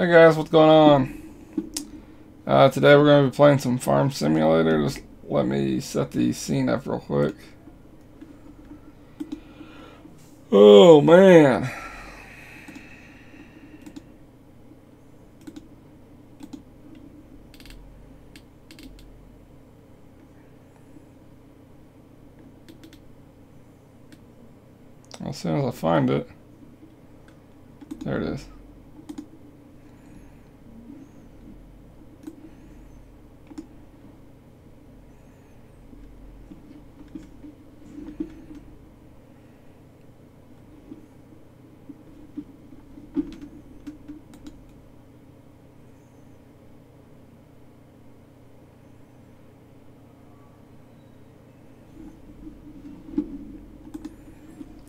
Hey guys, what's going on? Today we're going to be playing some Farm Simulator. Just let me set the scene up real quick. Oh man. As soon as I find it. There it is.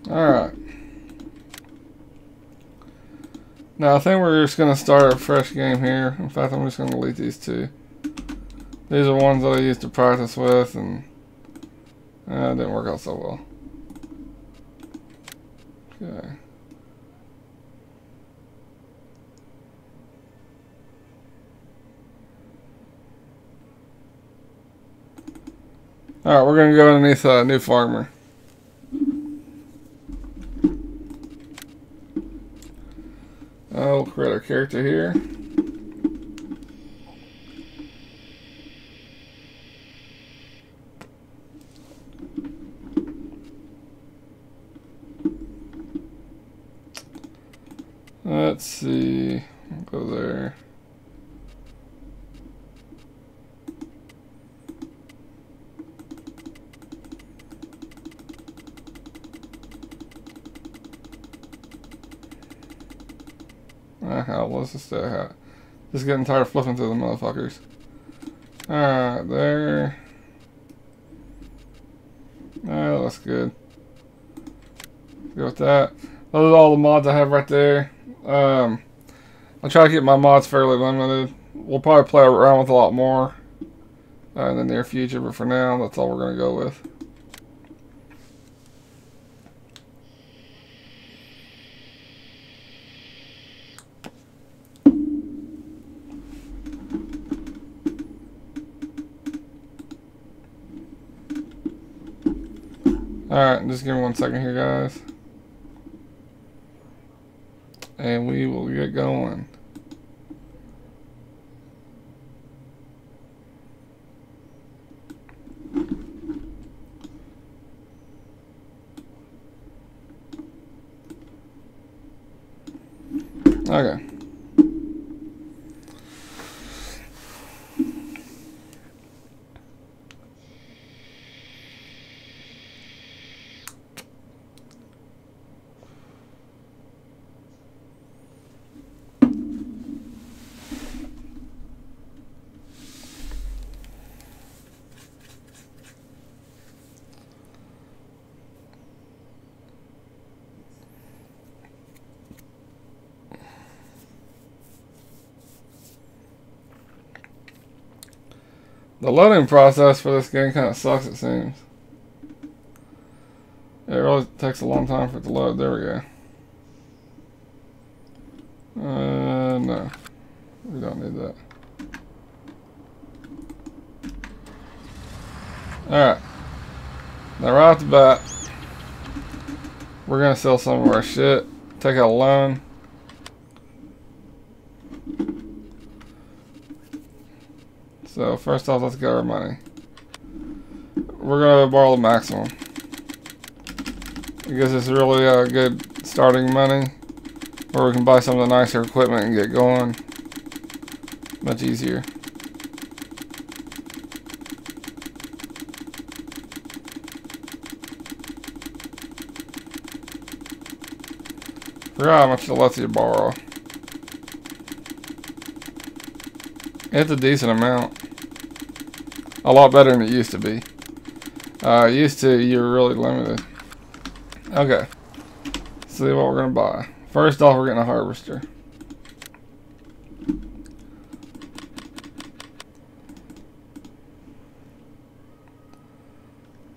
Alright. Now I think we're just going to start a fresh game here. In fact, I'm just going to delete these two. These are ones that I used to practice with, and it didn't work out so well. Okay. Alright, we're going to go underneath New Farmer. We'll create our character here. Let's see. We'll go there. Let's just just getting tired of flipping through the motherfuckers. Alright, there. That's good. Go with that. Those are all the mods I have right there. I'll try to keep my mods fairly limited. We'll probably play around with a lot more in the near future, but for now, that's all we're going to go with. Alright, just give me 1 second here, guys. And we will get going. Okay. The loading process for this game kind of sucks, it seems. It really takes a long time for it to load. There we go. No. We don't need that. Alright. Now right off the bat, we're going to sell some of our shit. Take out a loan. So first off, let's get our money. We're going to borrow the maximum. Because it's really good starting money. Where we can buy some of the nicer equipment and get going. Much easier. Forgot how much it lets you borrow. It's a decent amount. A lot better than it used to be. Used to, you were really limited. Okay. Let's see what we're going to buy. First off, we're getting a harvester.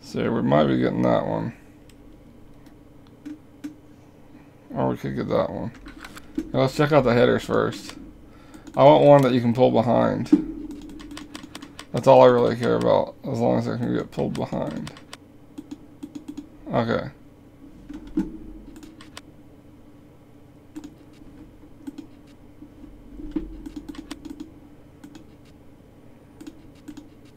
So we might be getting that one. Or we could get that one. Now let's check out the headers first. I want one that you can pull behind. That's all I really care about, as long as I can get pulled behind. Okay.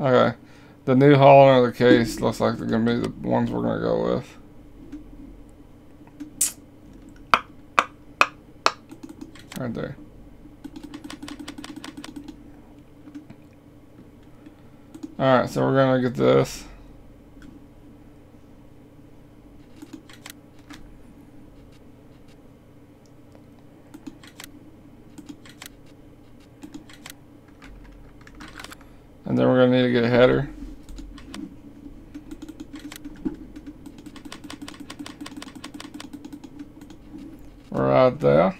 Okay. The new hull under the case looks like they're going to be the ones we're going to go with. Right there. Alright, so we're going to get this. And then we're going to need to get a header. Right there.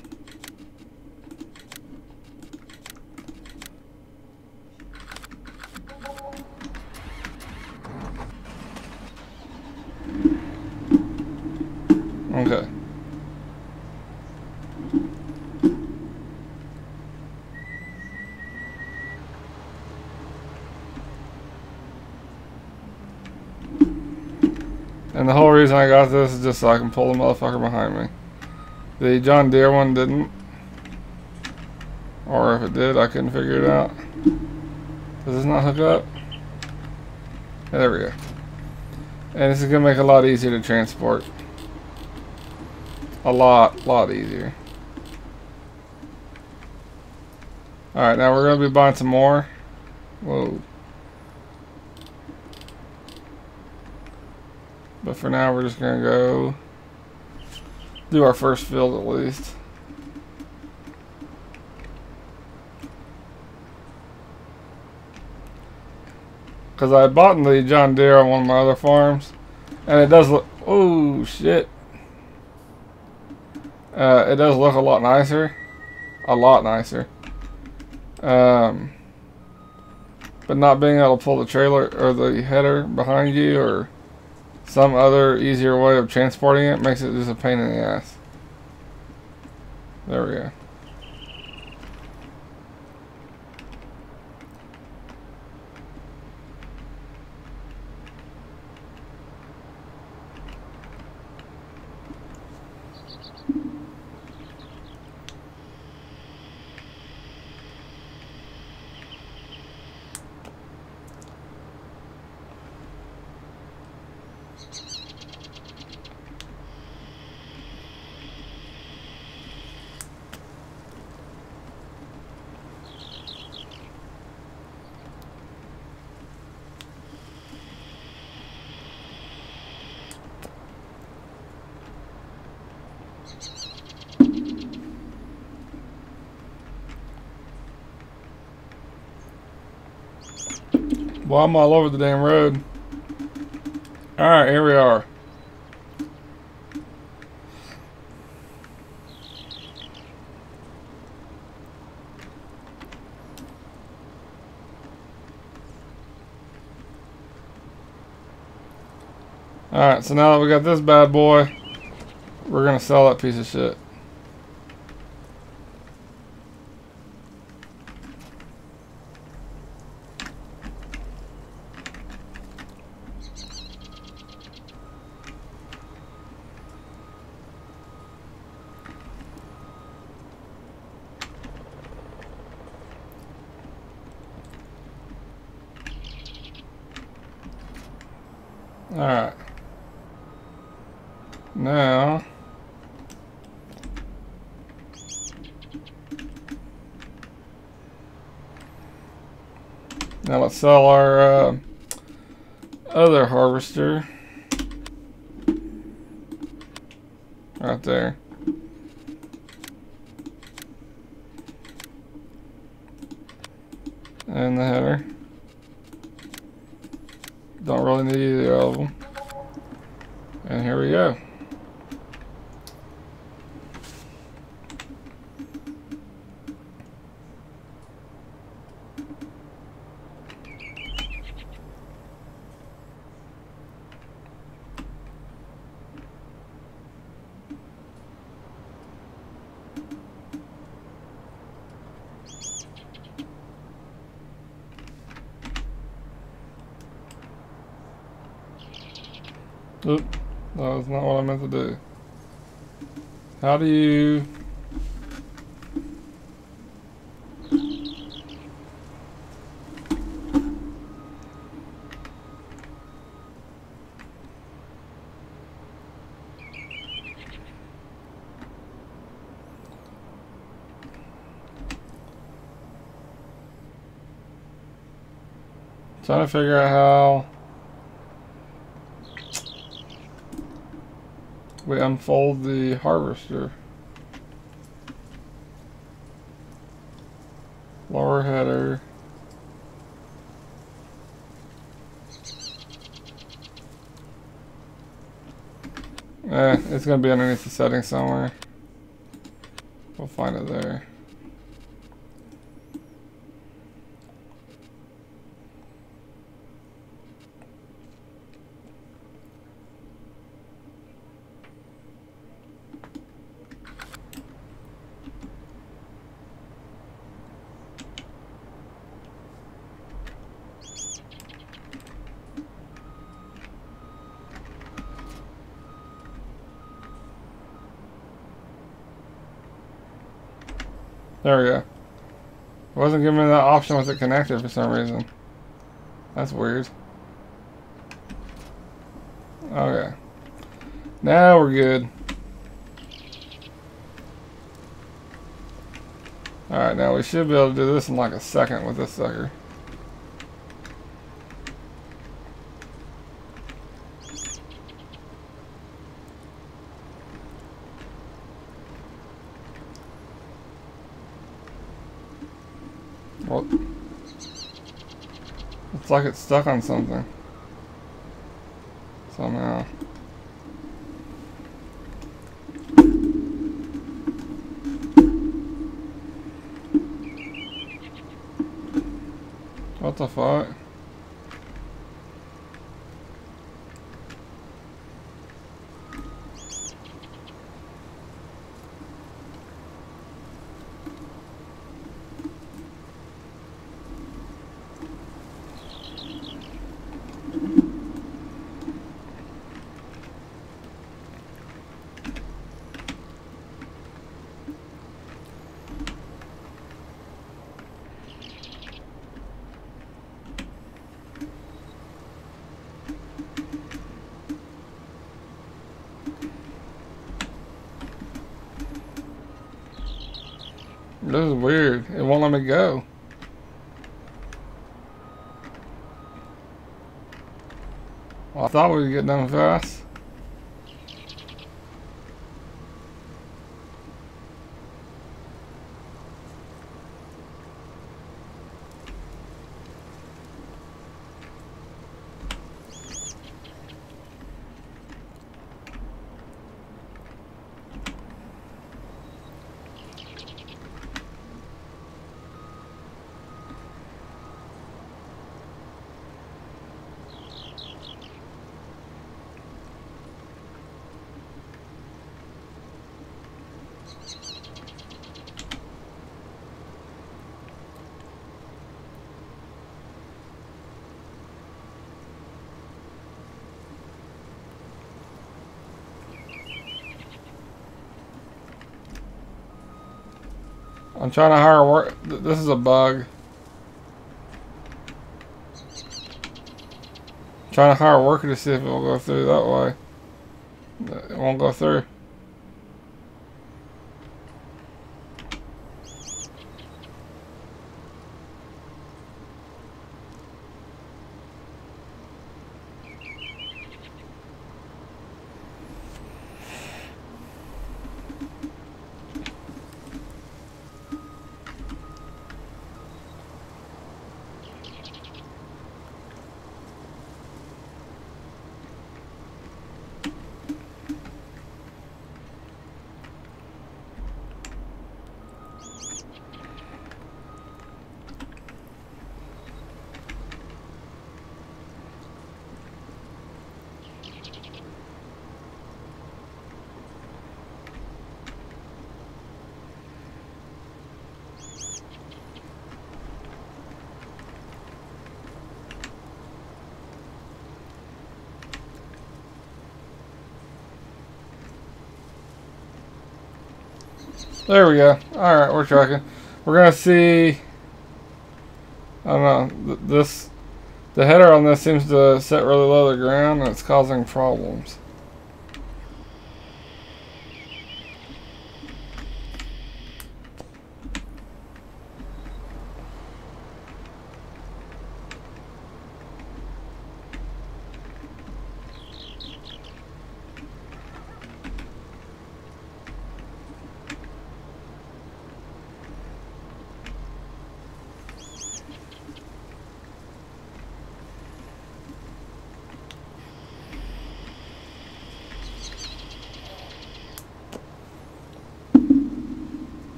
Okay. And the whole reason I got this is just so I can pull the motherfucker behind me. The John Deere one didn't. Or if it did, I couldn't figure it out. Does this not hook up? There we go. And this is going to make it a lot easier to transport. A lot easier. Alright, now we're going to be buying some more. Whoa. But for now, we're just going to go do our first field at least. Because I bought the John Deere on one of my other farms. And it does look... Oh, shit. It does look a lot nicer. A lot nicer. But not being able to pull the trailer or the header behind you or some other easier way of transporting it makes it just a pain in the ass. There we go. Well, I'm all over the damn road. Alright, here we are. Alright, so now that we got this bad boy, we're gonna sell that piece of shit. Alright. Now let's sell our other harvester right there. And the header. Don't really need either of them. And here we go. Oop, that was not what I meant to do. How do you... Trying to figure out how we unfold the harvester. Lower header. It's gonna be underneath the settings somewhere. We'll find it there. There we go. It wasn't giving me that option with it connected for some reason. That's weird. Okay. Now we're good. Alright, now we should be able to do this in like a second with this sucker. Well, it's like it's stuck on something. Somehow. What the fuck? This is weird. It won't let me go. Well, I thought we would get done fast. I'm trying to hire work. This is a bug. I'm trying to hire a worker to see if it will go through that way. It won't go through. There we go. Alright, we're tracking. We're gonna see... I don't know. The header on this seems to set really low to the ground and it's causing problems.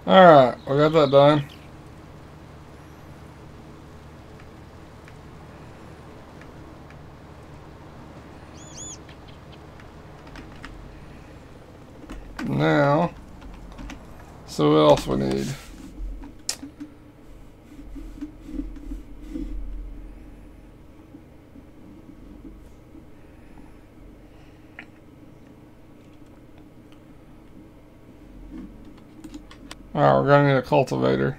Alright, we got that done. Now, so what else we need? Alright, we're gonna need a cultivator.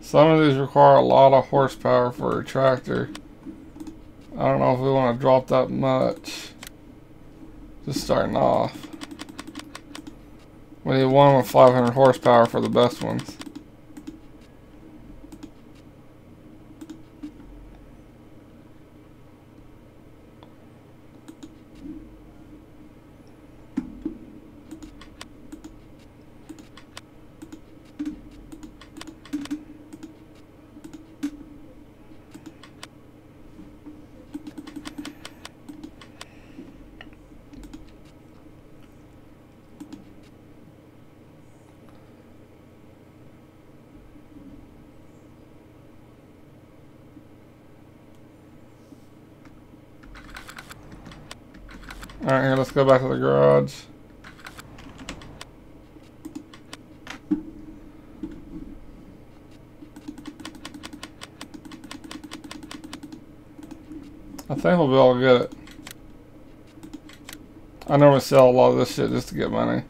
Some of these require a lot of horsepower for a tractor. I don't know if we want to drop that much. Just starting off. We need one with 500 horsepower for the best ones. Alright, here, let's go back to the garage. I think we'll be able to get it. I normally sell a lot of this shit just to get money.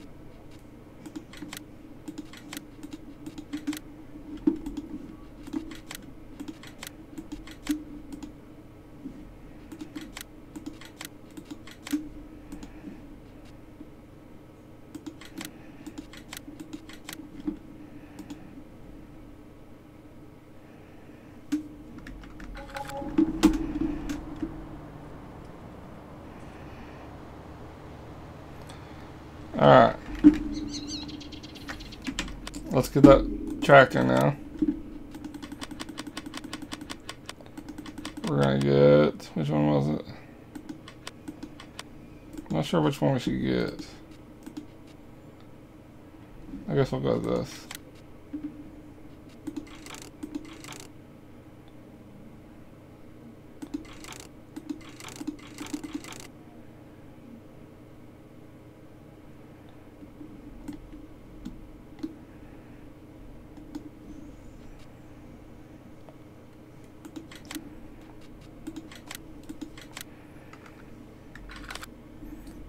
Alright. Let's get that tractor now. We're gonna get... which one was it? I'm not sure which one we should get. I guess we'll go with this.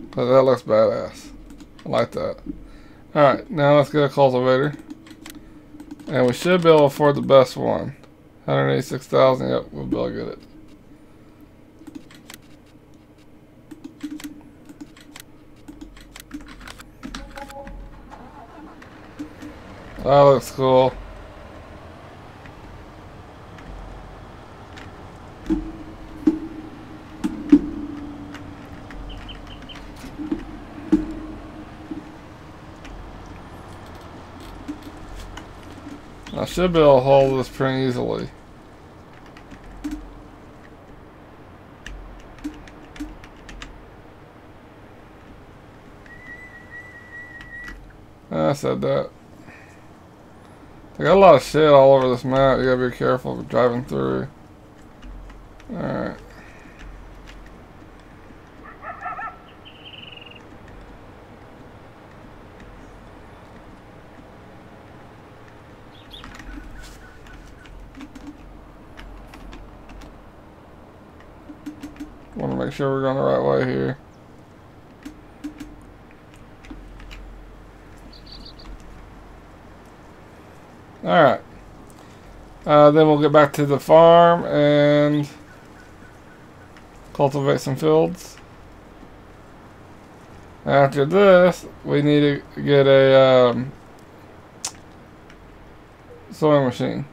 But that looks badass. I like that. Alright, now let's get a cultivator. And we should be able to afford the best one. 186,000, yep, we'll be able to get it. That looks cool. I should be able to hold this pretty easily. I said that. They got a lot of shit all over this map. You gotta be careful driving through. Alright. Want to make sure we're going the right way here. Alright. Then we'll get back to the farm and cultivate some fields. After this, we need to get a sewing machine.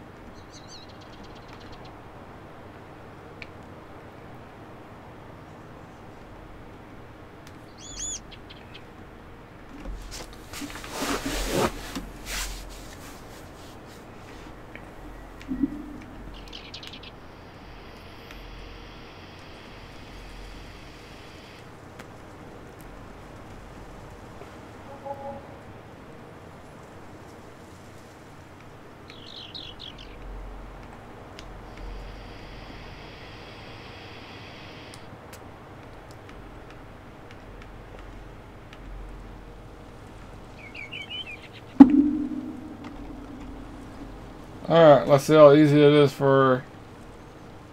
Alright, let's see how easy it is for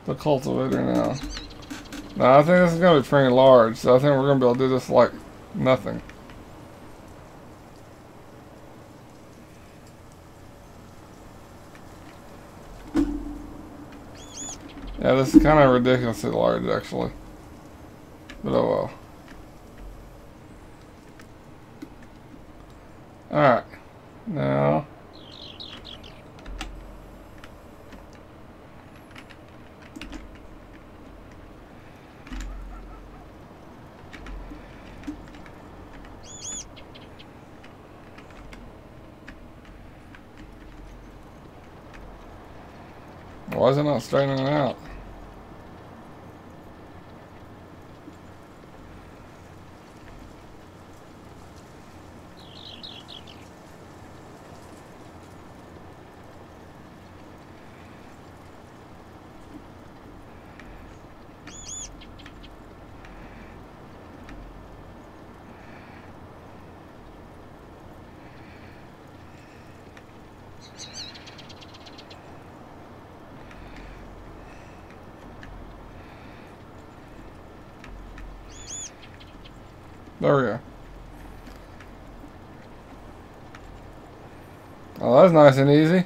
the cultivator now. Now, I think this is going to be pretty large, so I think we're going to be able to do this like nothing. Yeah, this is kind of ridiculously large, actually. But oh well. Alright. Now... why is it not straightening out? There we go. Oh, that's nice and easy.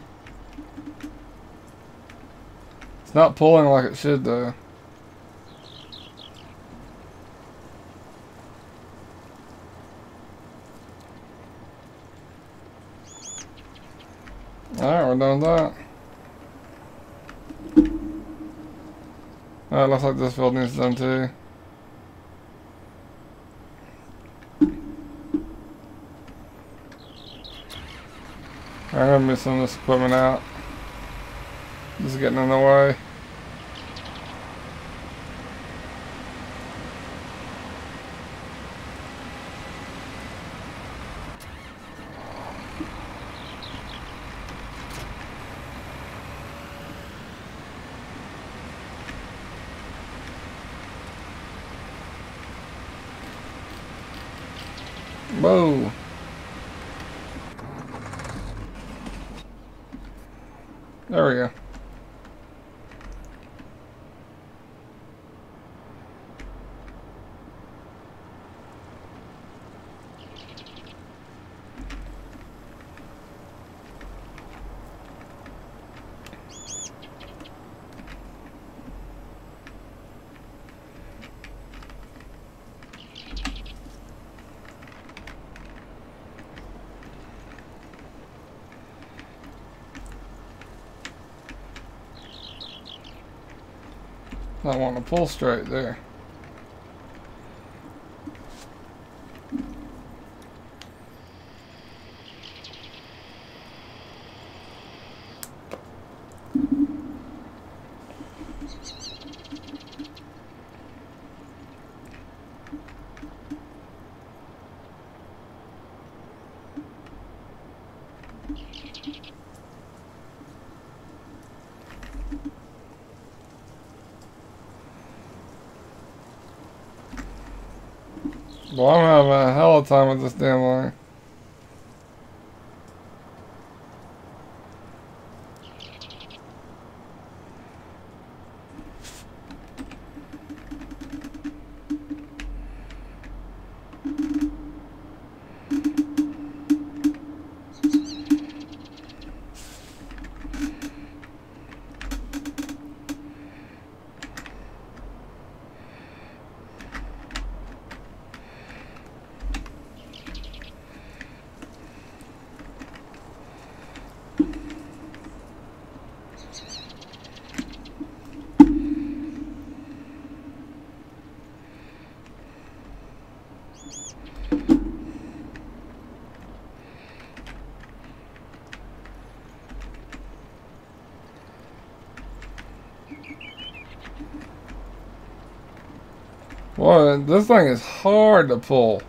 It's not pulling like it should, though. Alright, we're done with that. Alright, looks like this field needs done too. I'm gonna move some of this equipment out. This is getting in the way. Whoa. There we go. I want to pull straight there. Well, I'm having a hell of a time with this damn line. Boy, this thing is hard to pull.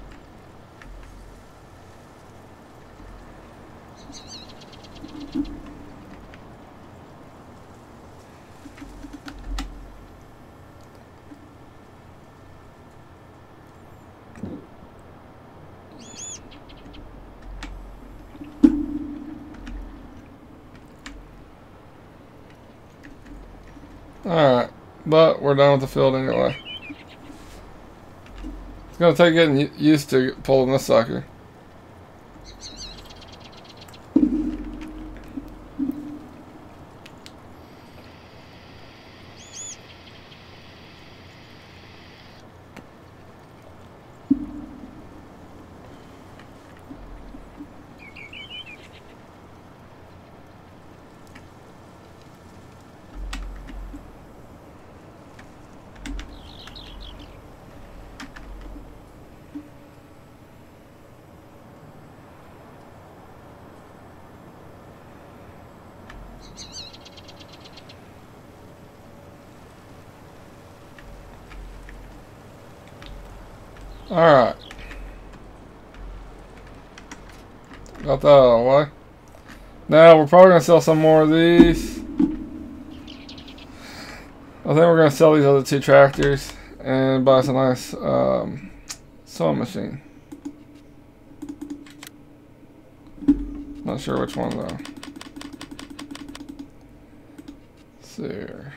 Alright, but we're done with the field anyway. It's gonna take getting used to pulling this sucker. Alright. Got that out of the way. Now we're probably going to sell some more of these. I think we're going to sell these other two tractors and buy some nice sewing machine. Not sure which one though. Let's see here.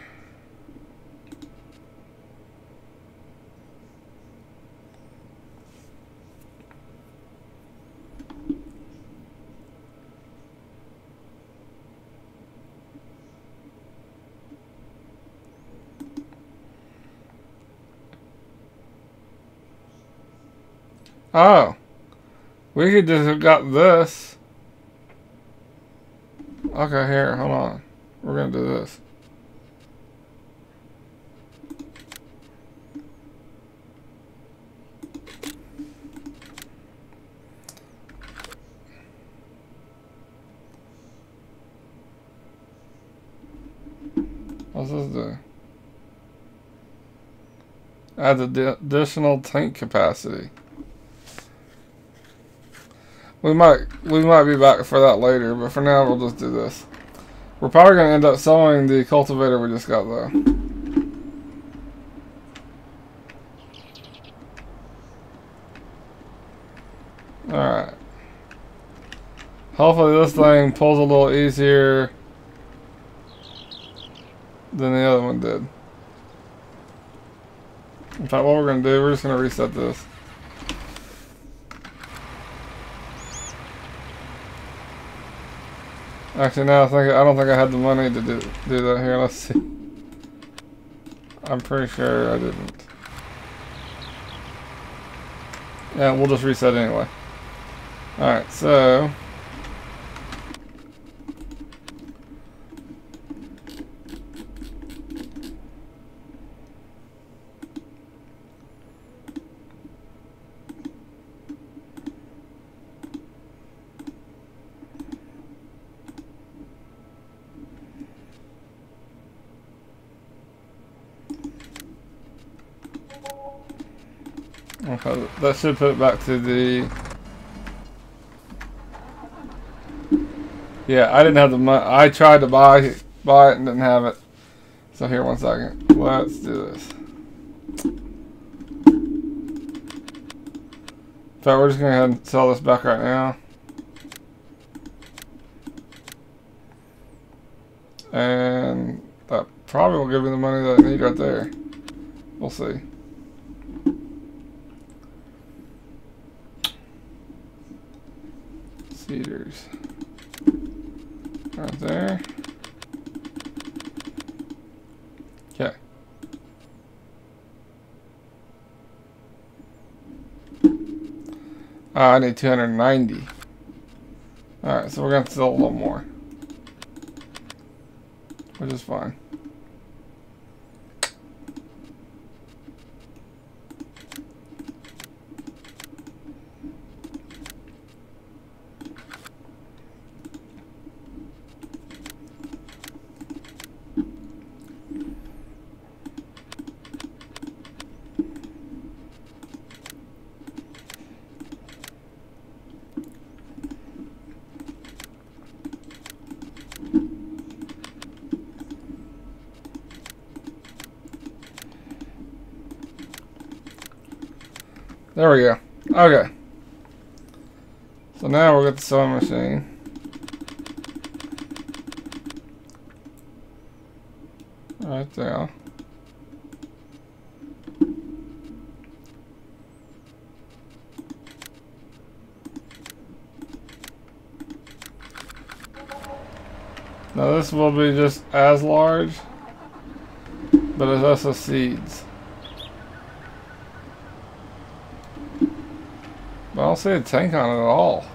Oh, we could just have got this. Okay, here, hold on. We're gonna do this. What's this do? Add additional tank capacity. We might be back for that later, but for now we'll just do this. We're probably gonna end up selling the cultivator we just got though. Alright. Hopefully this thing pulls a little easier than the other one did. In fact, what we're gonna do, we're just gonna reset this. Actually, now I don't think I had the money to do that here. Let's see. I'm pretty sure I didn't. Yeah, we'll just reset anyway. Alright, so... Okay, that should put it back to the... Yeah, I didn't have the money. I tried to buy it and didn't have it. So here, one second. Let's do this. In fact, we're just going to go ahead and sell this back right now. And that probably will give me the money that I need right there. We'll see. Cedars. Right there. Okay. I need 290. Alright, so we're going to sell a little more. Which is fine. There we go. Okay. So now we'll get the sewing machine. Right there. Now this will be just as large, but it's also seeds. But I don't see a tank on it at all.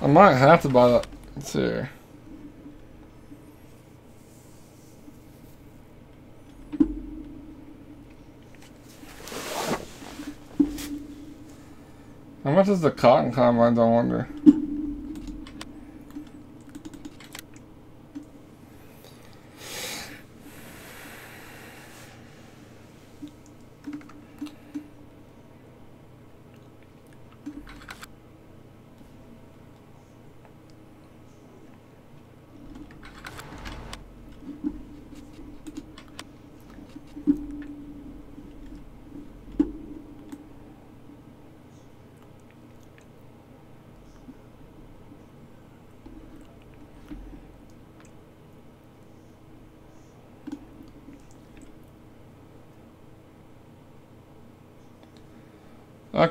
I might have to buy that. Let's see here. How much is the cotton combines, I wonder?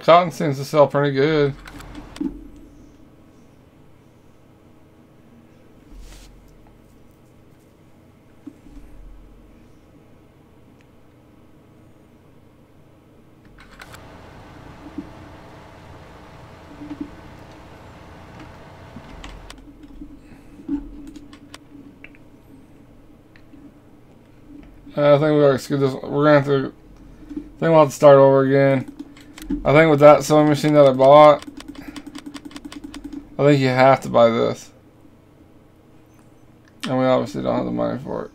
Cotton seems to sell pretty good. I think we gotta skip this. We're gonna have to. I think we'll have to start over again. I think with that sewing machine that I bought, I think you have to buy this. And we obviously don't have the money for it.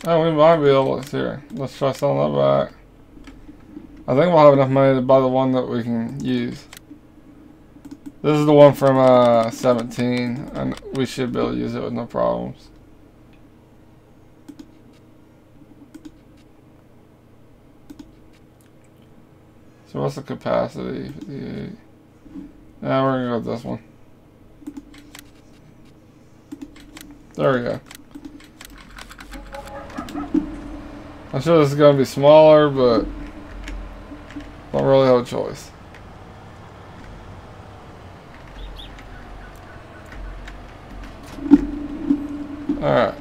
Oh, we might be able to. Here, let's try selling that back. I think we'll have enough money to buy the one that we can use. This is the one from 17, and we should be able to use it with no problems. So what's the capacity? 58. Now we're gonna go with this one. There we go. I'm sure this is gonna be smaller, but don't really have a choice. Alright.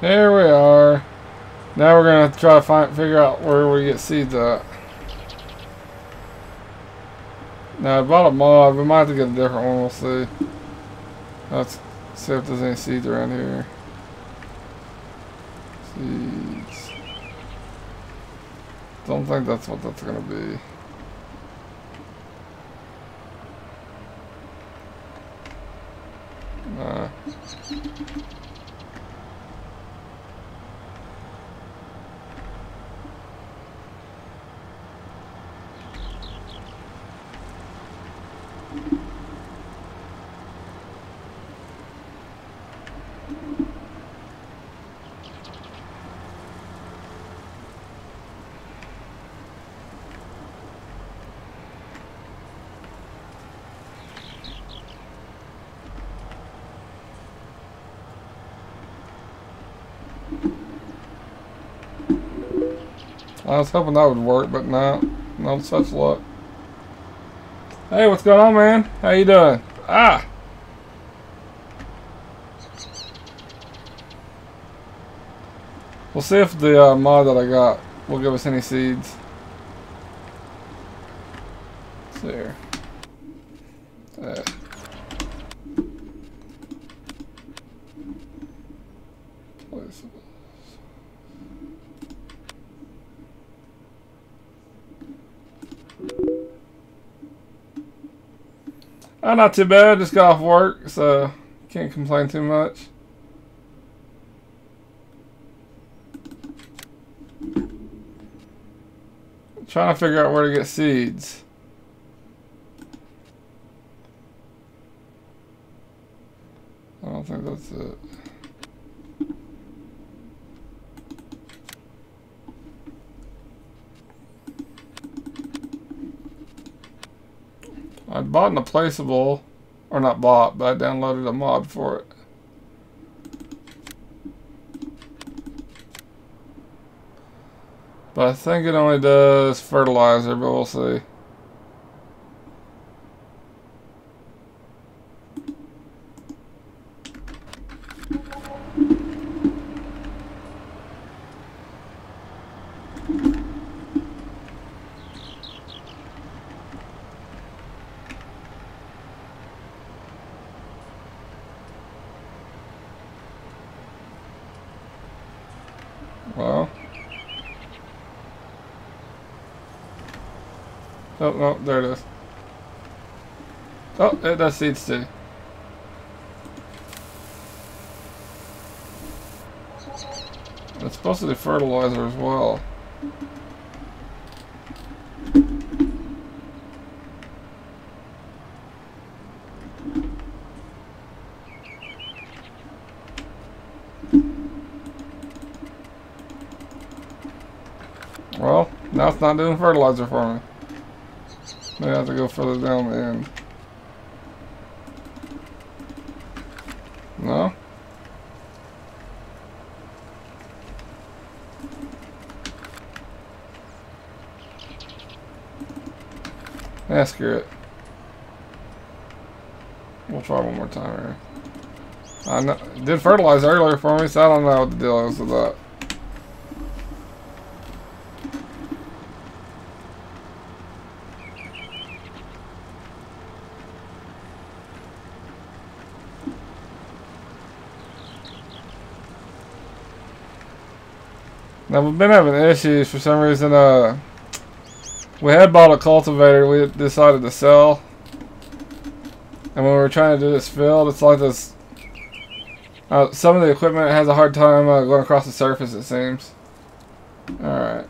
There we are. Now we're gonna try to figure out where we get seeds at. Now I bought a mod. We might have to get a different one. We'll see. Let's see if there's any seeds around here. Seeds. Don't think that's what that's gonna be. Nah. I was hoping that would work, but no such luck. Hey, what's going on, man? How you doing? Ah! We'll see if the mod that I got will give us any seeds. Let's see here. Placeables. Oh, not too bad. Just got off work, so can't complain too much. Trying to figure out where to get seeds. I don't think that's it. I bought a placeable, or not bought, but I downloaded a mod for it. But I think it only does fertilizer, but we'll see. Well. Oh, no, there it is. Oh, it does seeds too. It's supposed to do fertilizer as well. Well, now it's not doing fertilizer for me. Maybe I have to go further down the end. No? Yeah, screw it. We'll try one more time here. I know, it did fertilize earlier for me, so I don't know what the deal is with that. Now we've been having issues for some reason. We had bought a cultivator we decided to sell, and when we were trying to do this field, it's like this. Some of the equipment has a hard time going across the surface, it seems. Alright.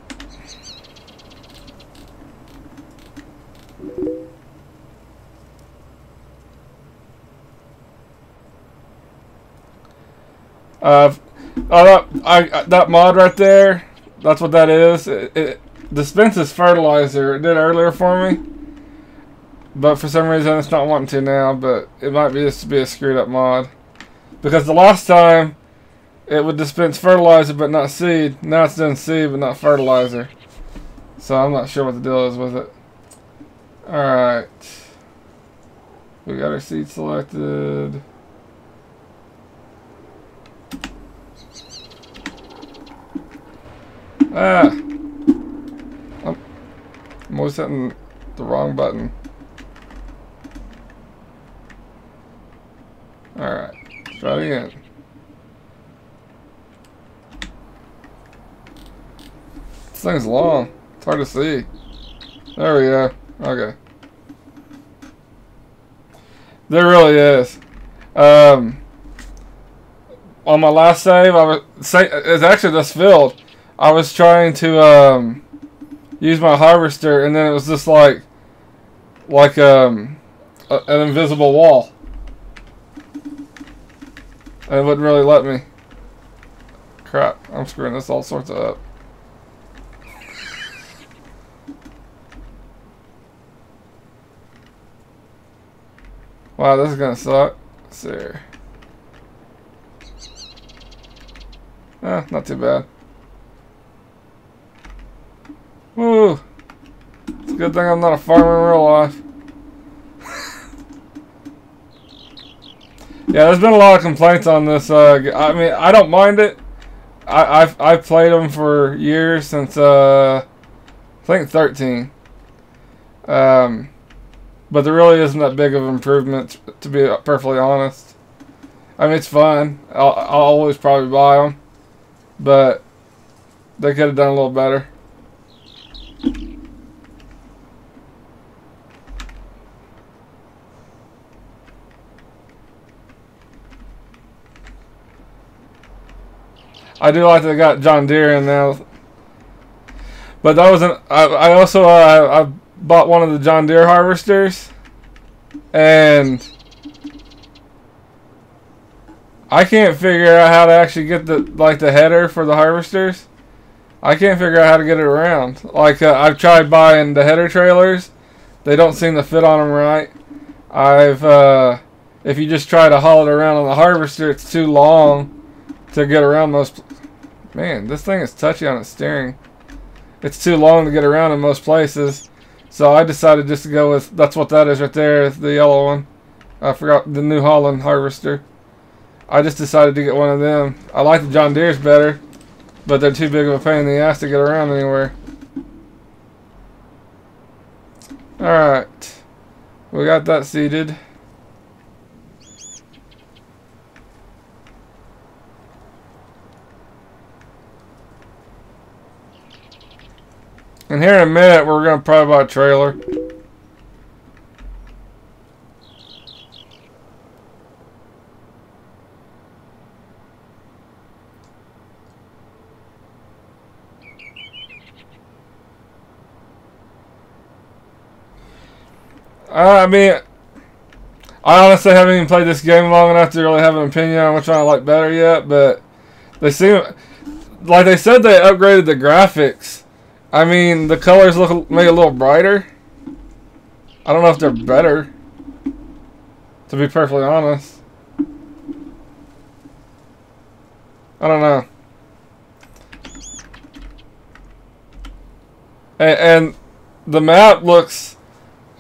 That mod right there, that's what that is. It dispenses fertilizer. It did earlier for me, but for some reason it's not wanting to now. But it might be just be a screwed up mod, because the last time it would dispense fertilizer but not seed. Now it's doing seed but not fertilizer. So I'm not sure what the deal is with it. Alright. We got our seed selected. Ah! I'm always hitting the wrong button. Alright. Let's try it again. This thing's long. It's hard to see. There we go. Okay. There really is. On my last save, it's actually this field. I was trying to use my harvester, and then it was just like an invisible wall, and it wouldn't really let me. Crap! I'm screwing this all sorts of up. Wow, this is gonna suck. Let's see here. Not too bad. Woo! It's a good thing I'm not a farmer in real life. Yeah, there's been a lot of complaints on this. I mean, I don't mind it. I've played them for years, since I think 13. But there really isn't that big of an improvement, to be perfectly honest. I mean, it's fun. I'll always probably buy them, but they could have done a little better. I do like that they got John Deere in now, but that wasn't. I also I bought one of the John Deere harvesters, and I can't figure out how to actually get the header for the harvesters. I can't figure out how to get it around. Like I've tried buying the header trailers, they don't seem to fit on them right. If you just try to haul it around on the harvester, it's too long to get around most. Man, this thing is touchy on its steering. It's too long to get around in most places. So I decided just to go with, that's what that is right there, the yellow one. I forgot, the New Holland harvester. I just decided to get one of them. I like the John Deere's better, but they're too big of a pain in the ass to get around anywhere. Alright. We got that seeded. And here in a minute, we're going to probably buy a trailer. I mean, I honestly haven't even played this game long enough to really have an opinion on which one I like better yet, but they seem like they said they upgraded the graphics. I mean, the colors look maybe a little brighter. I don't know if they're better, to be perfectly honest. I don't know. And the map looks,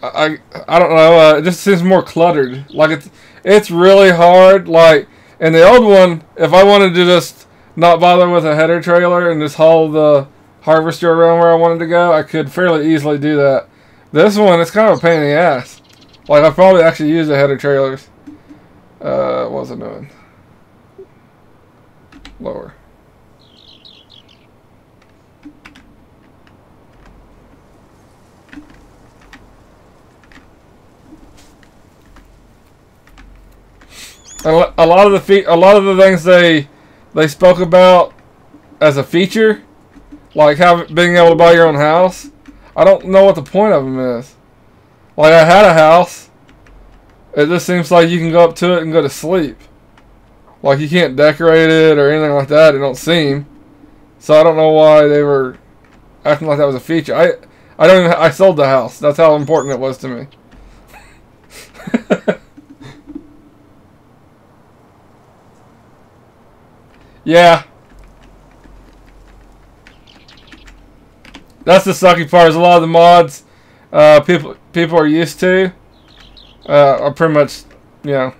I don't know, it just seems more cluttered. Like it's really hard. Like in the old one, if I wanted to just not bother with a header trailer and just haul the harvester around where I wanted to go, I could fairly easily do that. This one, it's kind of a pain in the ass. Like I probably actually use the header trailers. What was I doing? Lower. A lot of the things they spoke about as a feature, like being able to buy your own house, I don't know what the point of them is. Like I had a house, it just seems like you can go up to it and go to sleep. Like you can't decorate it or anything like that. It don't seem. So I don't know why they were acting like that was a feature. I sold the house. That's how important it was to me. Yeah. That's the sucky part. Is a lot of the mods people are used to are pretty much, you know,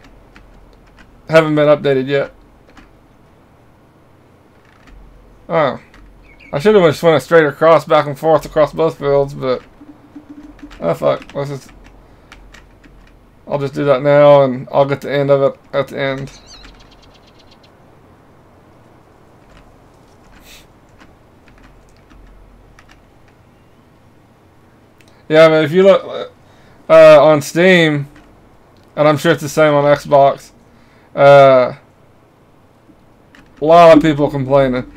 haven't been updated yet. Oh. I should have just went a straight across, back and forth across both fields, but oh fuck. I'll just do that now and I'll get the end of it at the end. Yeah, but if you look on Steam, and I'm sure it's the same on Xbox, a lot of people complaining.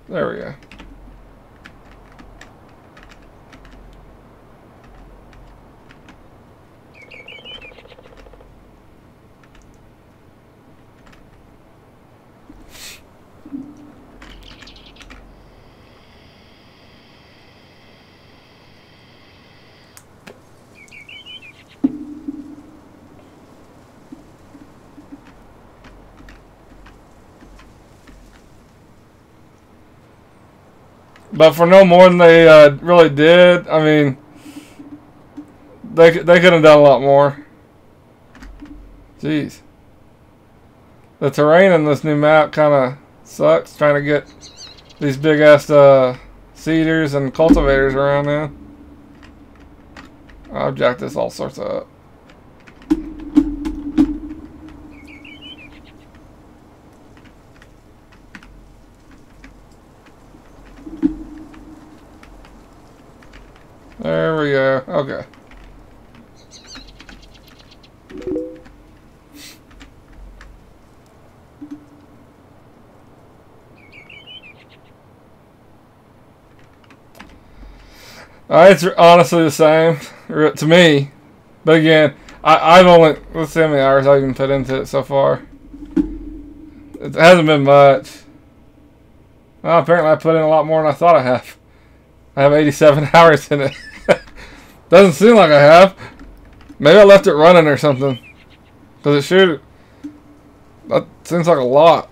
There we go. But for no more than they really did, I mean, they could have done a lot more. Jeez. The terrain in this new map kind of sucks, trying to get these big ass seeders and cultivators around now. I've jacked this all sorts up. There we go. Okay. It's honestly the same to me, but again, I've only, let's see how many hours I've even put into it so far. It hasn't been much. Well, apparently I put in a lot more than I thought I have. I have 87 hours in it. Doesn't seem like I have. Maybe I left it running or something, because it should. That seems like a lot.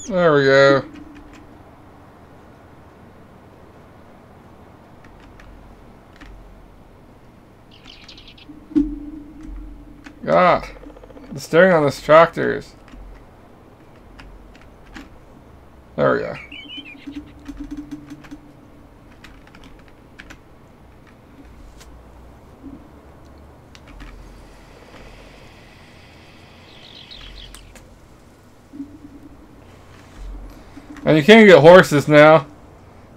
There we go. God, the steering on this tractor is... There we go. And you can get horses now.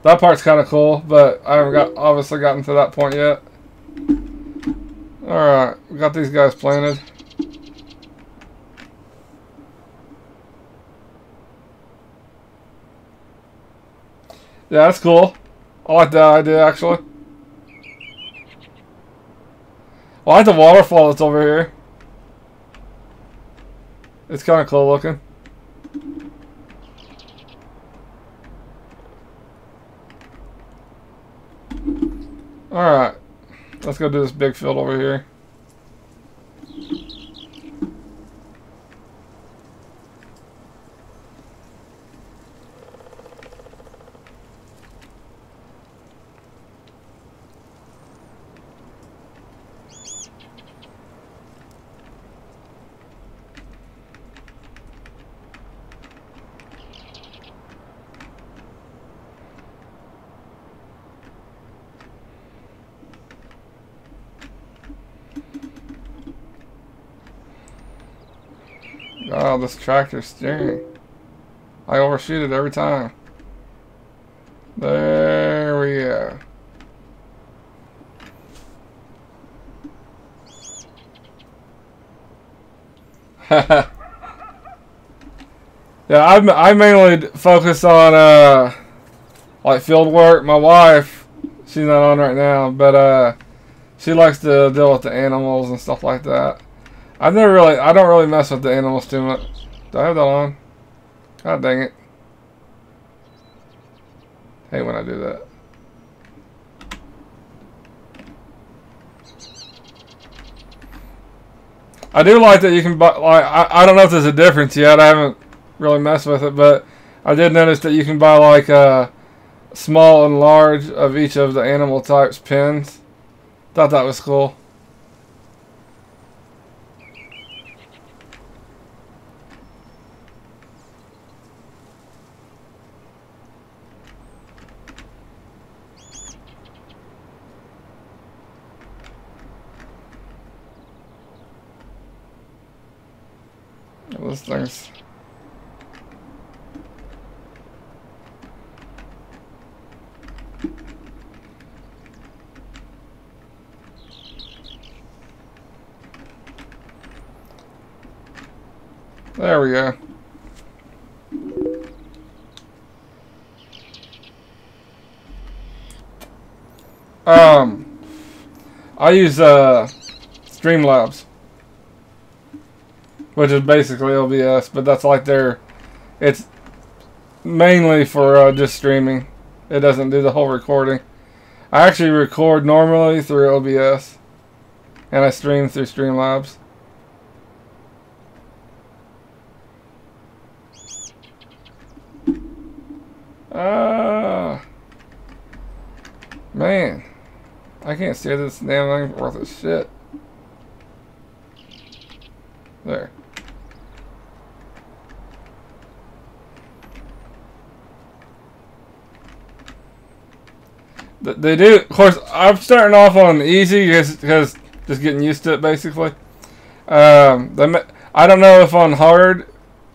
That part's kind of cool, but I haven't obviously gotten to that point yet. Alright, we got these guys planted. Yeah, that's cool. I like that idea, actually. I like the waterfall that's over here. It's kind of cool looking. Alright. Let's go do this big field over here. Oh, this tractor steering. I overshoot it every time. There we go. Yeah, I mainly focus on like field work. My wife, she's not on right now, but she likes to deal with the animals and stuff like that. I don't really mess with the animals too much. Do I have that on? God dang it. Hate when I do that. I do like that you can buy, like, I don't know if there's a difference yet. I haven't really messed with it, but I did notice that you can buy like small and large of each of the animal types pins. Thought that was cool. Those things. There we go. I use Streamlabs, which is basically OBS, but that's like it's mainly for just streaming. It doesn't do the whole recording. I actually record normally through OBS, and I stream through Streamlabs. Man, I can't steer this damn thing worth of shit. There. They do, of course. I'm starting off on easy because just getting used to it, basically. I don't know if on hard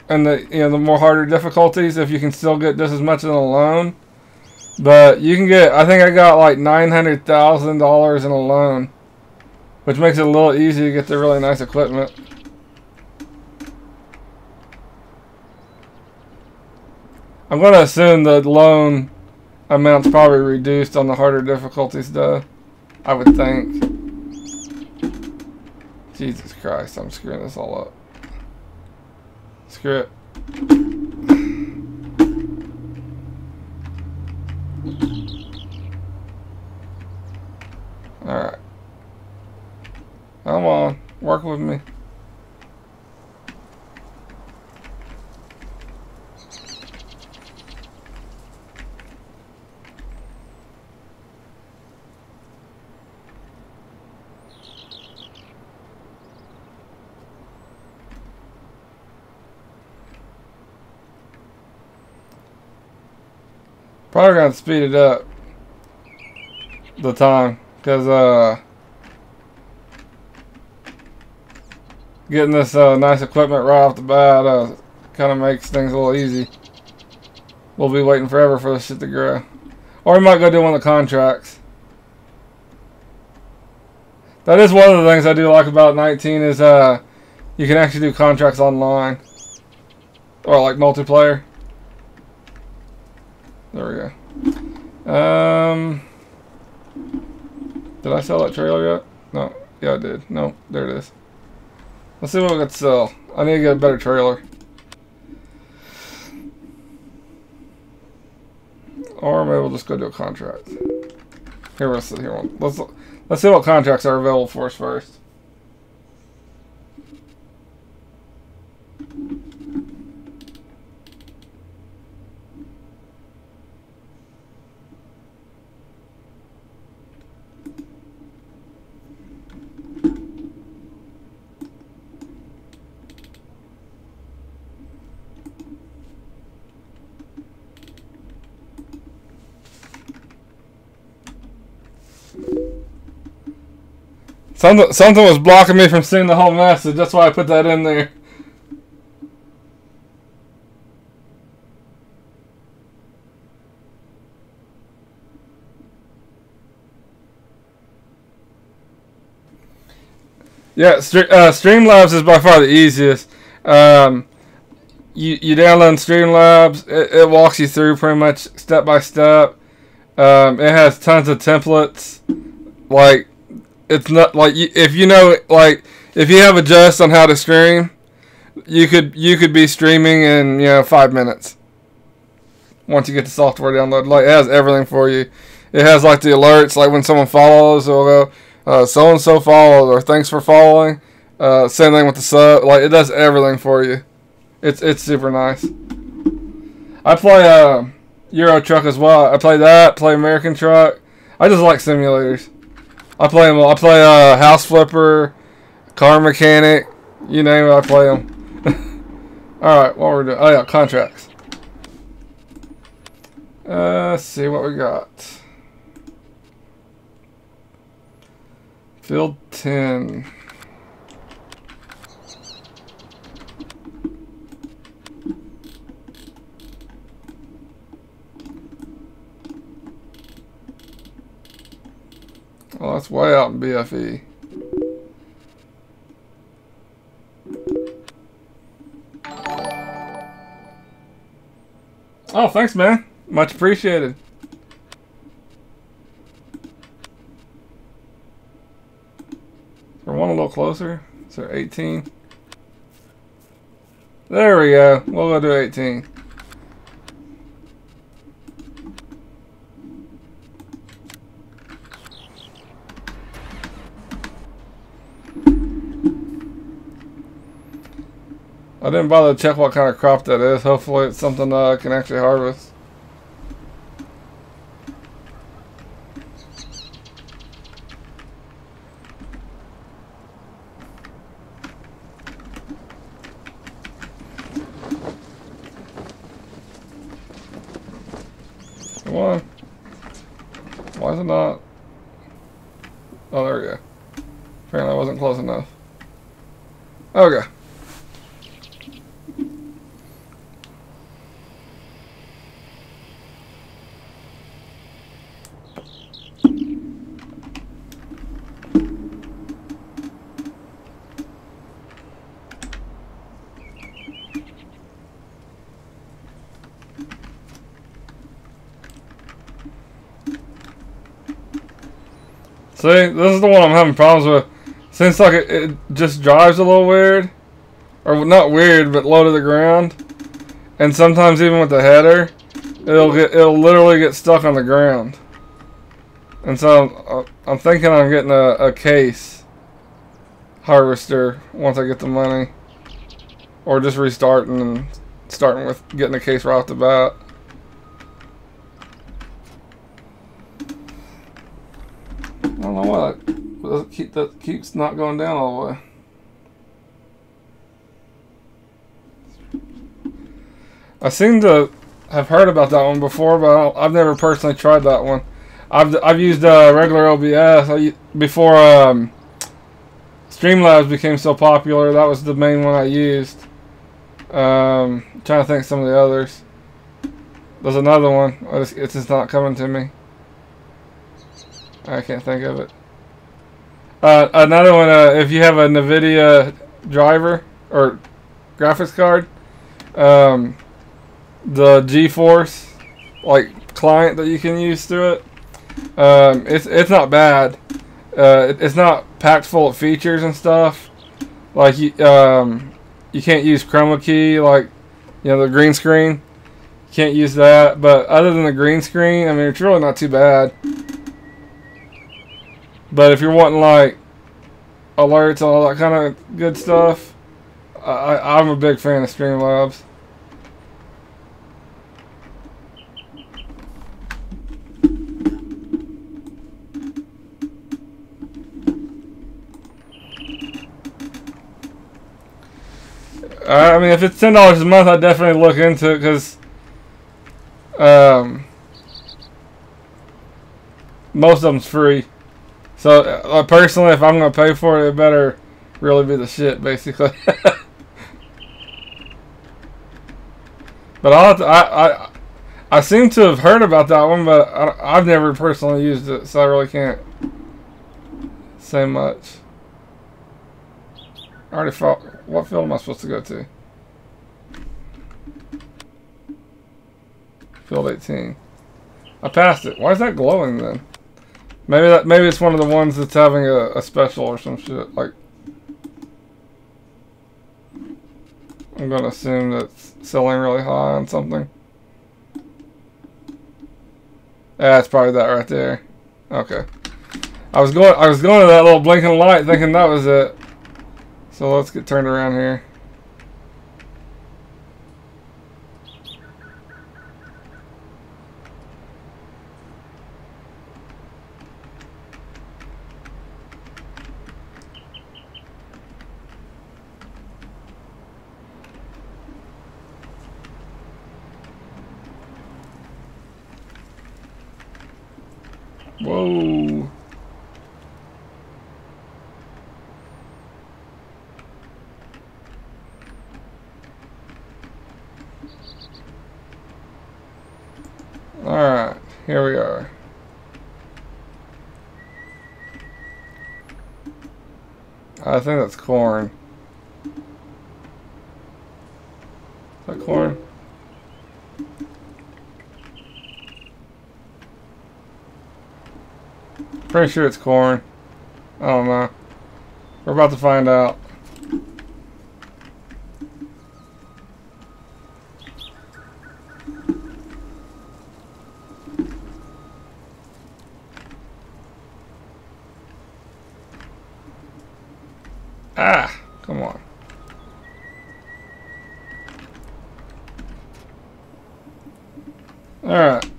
and the more harder difficulties, if you can still get just as much in a loan. But you can get, I think I got like $900,000 in a loan, which makes it a little easy to get the really nice equipment. I'm going to assume the loan amount's probably reduced on the harder difficulties, though. I would think. Jesus Christ, I'm screwing this all up. Screw it. Alright. Come on, work with me. Probably gonna speed it up the time, because getting this nice equipment right off the bat kind of makes things a little easy. we'll be waiting forever for this shit to grow. Or we might go do one of the contracts. That is one of the things I do like about 19 is you can actually do contracts online. Or like multiplayer. There we go. Did I sell that trailer yet? No. Yeah, I did. No, there it is. Let's see what we got to sell. I need to get a better trailer. Or maybe we'll just go do a contract. Here, let's see what contracts are available for us first. Something was blocking me from seeing the whole message. That's why I put that in there. Yeah, Streamlabs is by far the easiest. You download Streamlabs. It walks you through pretty much step by step. It has tons of templates. Like, it's not like if you know, like, if you have a gist on how to stream, you could be streaming in 5 minutes. Once you get the software downloaded, like, it has everything for you. It has like the alerts, like when someone follows, it'll go, so and so followed, or thanks for following. Same thing with the sub. Like, it does everything for you. It's super nice. I play Euro Truck as well. I play that. Play American Truck. I just like simulators. I play them all. I play House Flipper, Car Mechanic, you name it, I play them. Alright, what we're doing. Oh yeah, contracts. Let's see what we got. Field 10. Well, that's way out in BFE. Oh, thanks, man. Much appreciated. Is there one a little closer? Is there 18? There we go. We'll go do 18. I didn't bother to check what kind of crop that is. Hopefully it's something I can actually harvest. Come on. Why is it not? Oh, there we go. Apparently I wasn't close enough. Okay. See, this is the one I'm having problems with. Seems like it just drives a little weird. Or not weird, but low to the ground. And sometimes even with the header, it'll literally get stuck on the ground. And so I'm thinking I'm getting a case harvester once I get the money. Or just restarting and starting with getting a case right off the bat. I don't know why that keeps not going down all the way. I seem to have heard about that one before, but I've never personally tried that one. I've used regular OBS before Streamlabs became so popular. That was the main one I used. Trying to think of some of the others. There's another one. It's just not coming to me. I can't think of it. Another one, if you have a NVIDIA driver or graphics card, the GeForce like client that you can use through it, it's not bad. It's not packed full of features and stuff. Like you can't use chroma key, like the green screen. You can't use that. But other than the green screen, I mean, it's really not too bad. But if you're wanting like alerts and all that kind of good stuff, I'm a big fan of Streamlabs. I mean, if it's $10 a month, I'd definitely look into it because most of them's free. So personally, if I'm gonna pay for it, it better really be the shit, basically. But I seem to have heard about that one, but I've never personally used it, so I really can't say much. I already thought, what field am I supposed to go to? Field 18. I passed it. Why is that glowing then? Maybe it's one of the ones that's having a special or some shit. Like, I'm gonna assume that's selling really high on something. Yeah, it's probably that right there. Okay. I was going to that little blinking light thinking that was it. So let's get turned around here. Whoa. Alright, here we are. I think that's corn. Is that corn? Pretty sure it's corn. I don't know. We're about to find out. Ah, come on. Alright.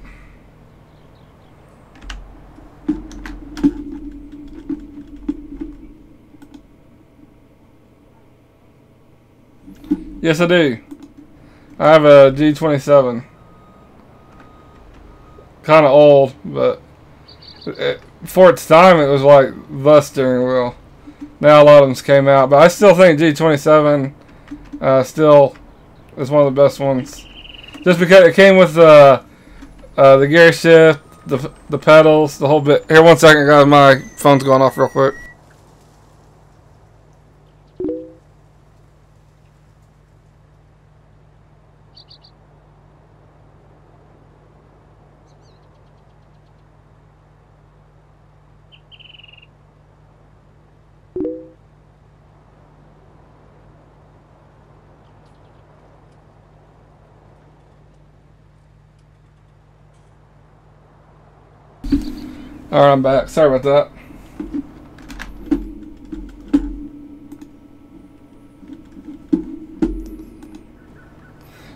Yes, I do. I have a G27. Kind of old, but for its time, it was like the steering wheel. Now a lot of them came out, but I still think G27 still is one of the best ones. Just because it came with the gear shift, the pedals, the whole bit. Here, one second, guys. My phone's going off real quick. Alright, I'm back. Sorry about that.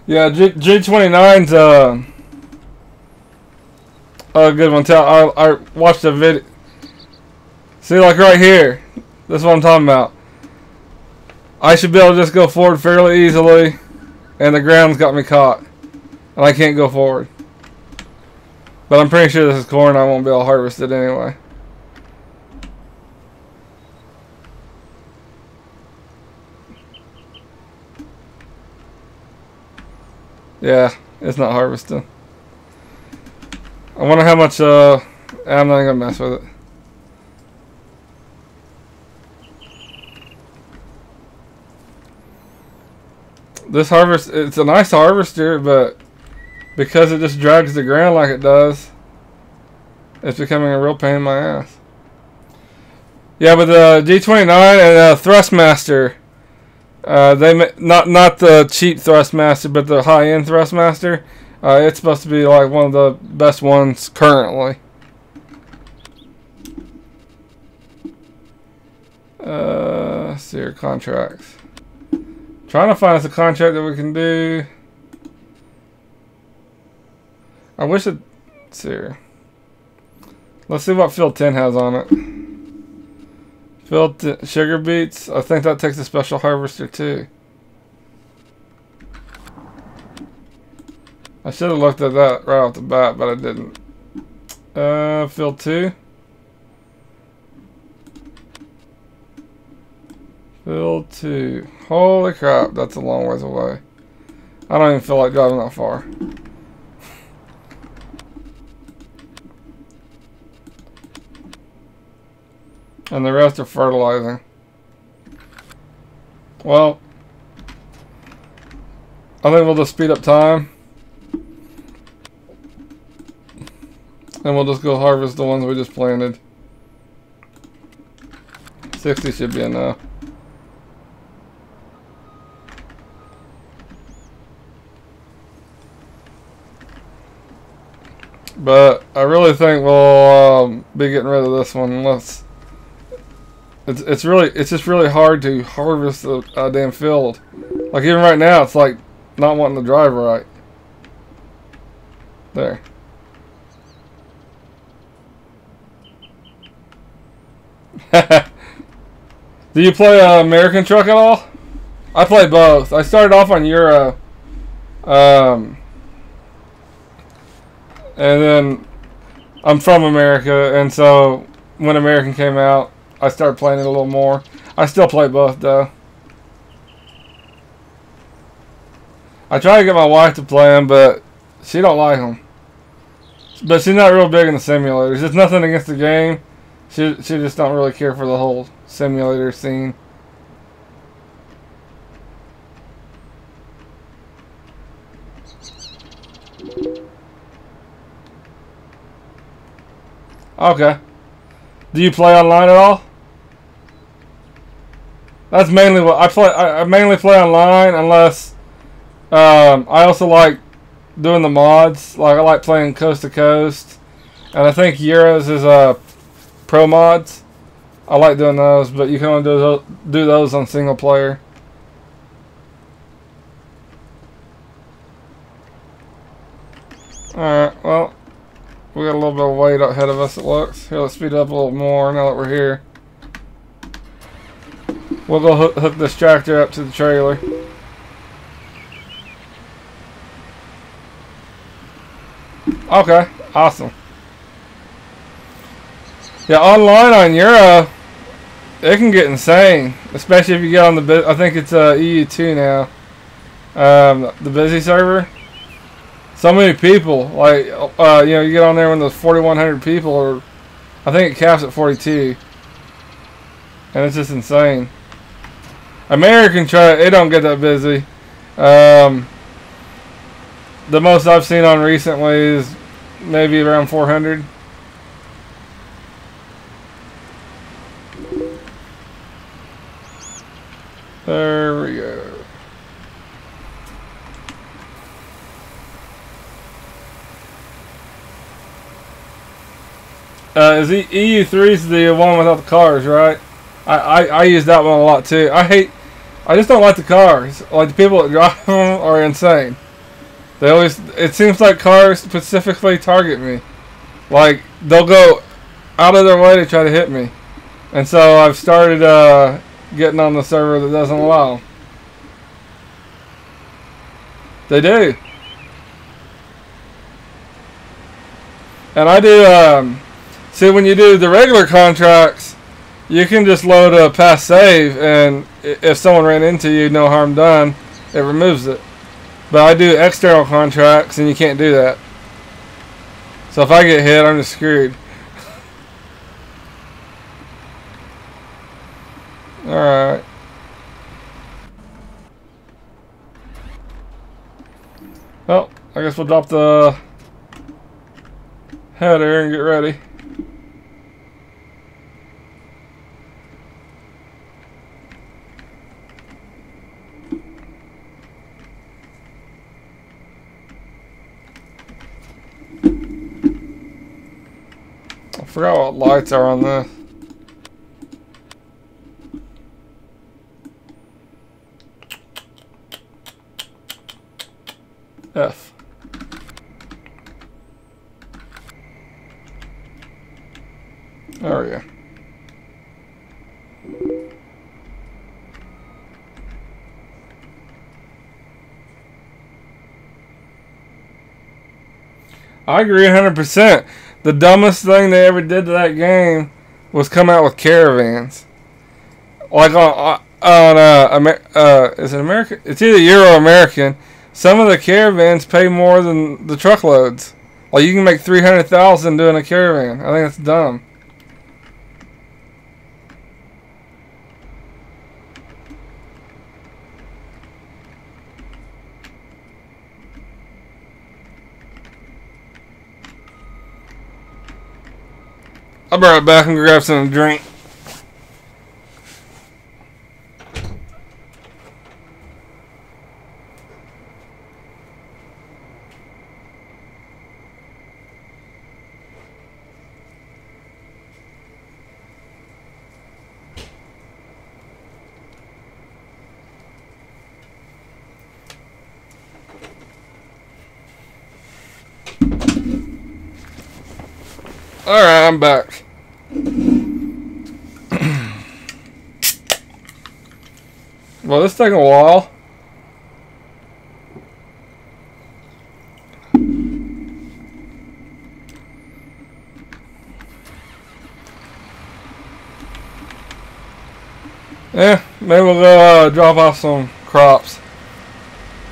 Yeah, G29's a good one. I watched a video. See, like right here. This is what I'm talking about. I should be able to just go forward fairly easily, and the ground's got me caught, and I can't go forward. But I'm pretty sure this is corn. I won't be able to harvest it anyway. Yeah, it's not harvesting. I wonder how much, I'm not gonna mess with it. This harvest, it's a nice harvester, but because it just drags the ground like it does, it's becoming a real pain in my ass. Yeah, but the G29 and Thrustmaster, they not the cheap Thrustmaster, but the high-end Thrustmaster. It's supposed to be like one of the best ones currently. Let's see your contracts. Trying to find us a contract that we can do. I wish it. Let's see here. Let's see what field 10 has on it. Field sugar beets. I think that takes a special harvester too. I should have looked at that right off the bat, but I didn't. Field 2. Field 2. Holy crap, that's a long ways away. I don't even feel like driving that far. And the rest are fertilizing. Well, I think we'll just speed up time. And we'll just go harvest the ones we just planted. 60 should be enough. But I really think we'll be getting rid of this one unless it's just really hard to harvest the damn field. Like even right now, it's like not wanting to drive right. There. Do you play American Truck at all? I play both. I started off on Euro. And then I'm from America, and so when American came out, I started playing it a little more. I still play both though. I try to get my wife to play them, but she don't like them. But she's not real big in the simulators. It's nothing against the game. She just don't really care for the whole simulator scene. Okay. Do you play online at all? That's mainly what I play. I mainly play online unless I also like doing the mods. Like I like playing Coast to Coast, and I think Euros is pro mods. I like doing those, but you can only do those on single player. Alright, well, we got a little bit of weight ahead of us, it looks. Here, let's speed up a little more now that we're here. We'll go hook this tractor up to the trailer. Okay, awesome. Yeah, online on Euro, it can get insane, especially if you get on the I think it's EU2 now, the busy server. So many people, like you know, you get on there when there's 4,100 people, or I think it caps at 42, and it's just insane. American Truck, it don't get that busy. The most I've seen on recently is maybe around 400. There we go. Is EU3 is the one without the cars, right? I use that one a lot too. I just don't like the cars. Like the people that drive them are insane. They always, it seems like cars specifically target me. Like they'll go out of their way to try to hit me. And so I've started getting on the server that doesn't allow them. They do. And I do, see when you do the regular contracts, you can just load a past save, and if someone ran into you, no harm done, it removes it. But I do external contracts, and you can't do that. So if I get hit, I'm just screwed. Alright. Well, I guess we'll drop the header and get ready. I forgot what lights are on this. F. There we go. I agree 100%. The dumbest thing they ever did to that game was come out with caravans. Like is it American? It's either Euro or American. Some of the caravans pay more than the truckloads. Like you can make 300,000 doing a caravan. I think that's dumb. I'll be right back and grab something to drink. Alright, I'm back. Well, this taking a while. Yeah, maybe we'll go drop off some crops.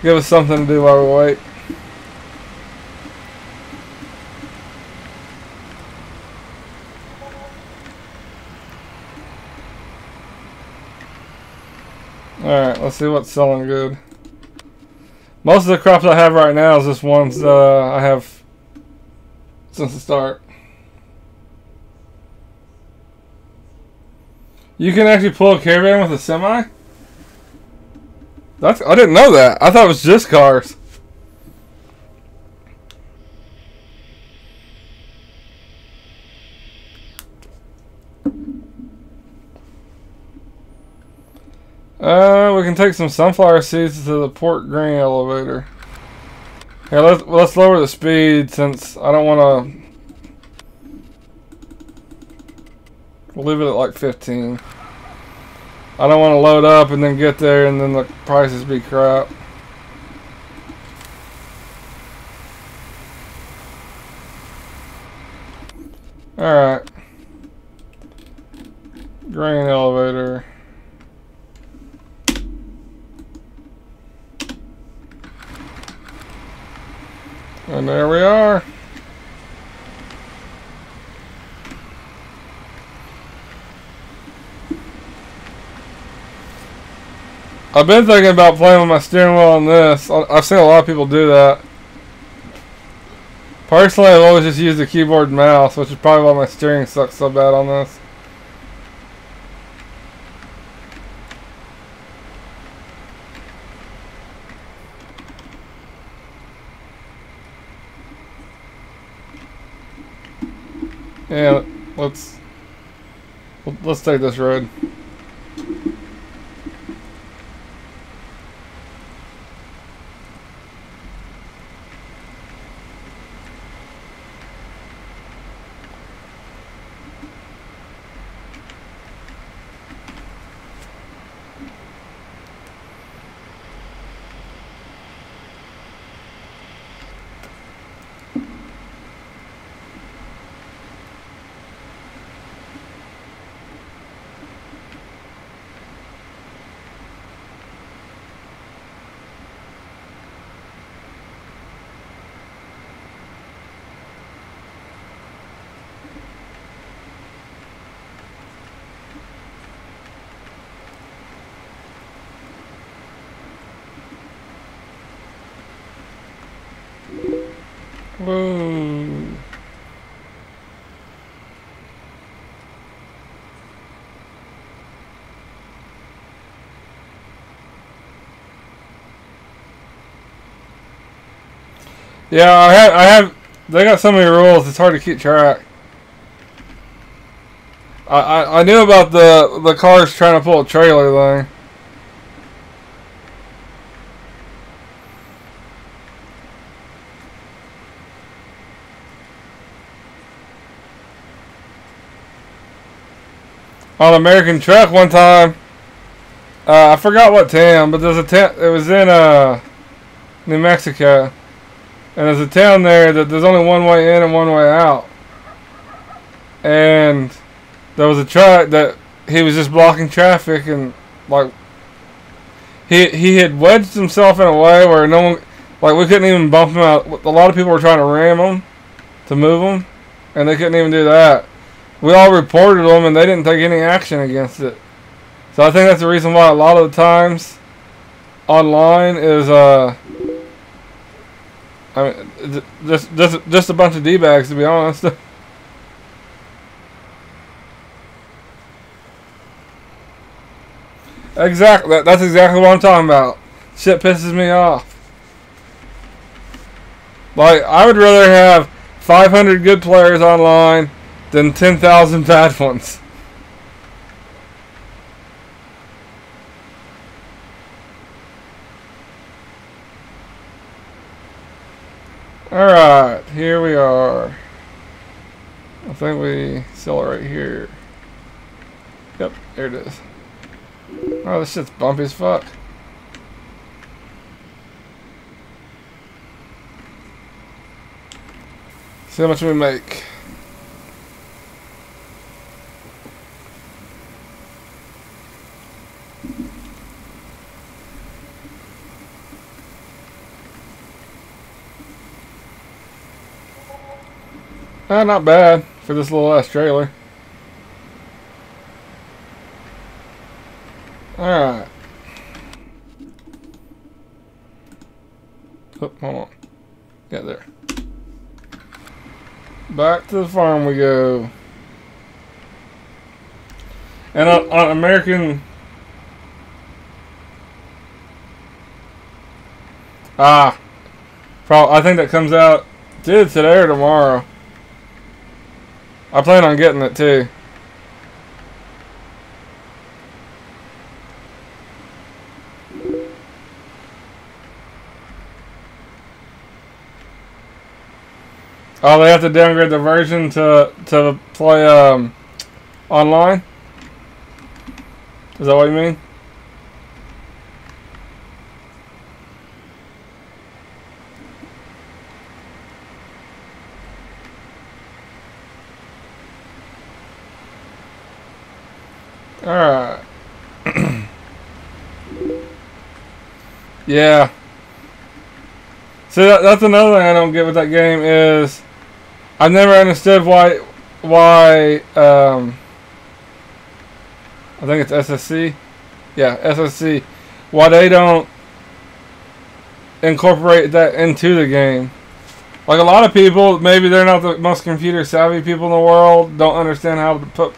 Give us something to do while we wait. Alright, let's see what's selling good. Most of the crops I have right now is just ones I have since the start. You can actually pull a caravan with a semi? I didn't know that. I thought it was just cars. We can take some sunflower seeds to the port grain elevator. Here, let's lower the speed since I don't want to. We'll leave it at like 15. I don't want to load up and then get there and then the prices be crap. Alright. Grain elevator. And there we are. I've been thinking about playing with my steering wheel on this. I've seen a lot of people do that. Personally, I've always just used the keyboard and mouse, which is probably why my steering sucks so bad on this. Yeah, let's take this road. Whoa. Yeah, I have. They got so many rules. It's hard to keep track. I knew about the cars trying to pull a trailer thing. On American Truck one time, I forgot what town, but there's a town. It was in New Mexico, and there's a town there that there's only one way in and one way out, and there was a truck that he was just blocking traffic, and like he had wedged himself in a way where no one, like we couldn't even bump him out. A lot of people were trying to ram him to move him, and they couldn't even do that. We all reported them, and they didn't take any action against it. So I think that's the reason why a lot of the times online is I mean, just a bunch of D-bags, to be honest. Exactly. That's exactly what I'm talking about. Shit pisses me off. Like, I would rather have 500 good players online than 10,000 bad ones. Alright, here we are. I think we sell it right here. Yep, there it is. Oh, this shit's bumpy as fuck. See how much we make. Not bad for this little ass trailer. Alright. Oh, hold on. Get there. Back to the farm we go. And on American... I think that comes out either today or tomorrow. I plan on getting it too. Oh, they have to downgrade the version to play online? Is that what you mean? Alright. Yeah. See, that's another thing I don't get with that game is I've never understood why I think it's SSC. Yeah, SSC. Why they don't incorporate that into the game. Like a lot of people, maybe they're not the most computer savvy people in the world, don't understand how to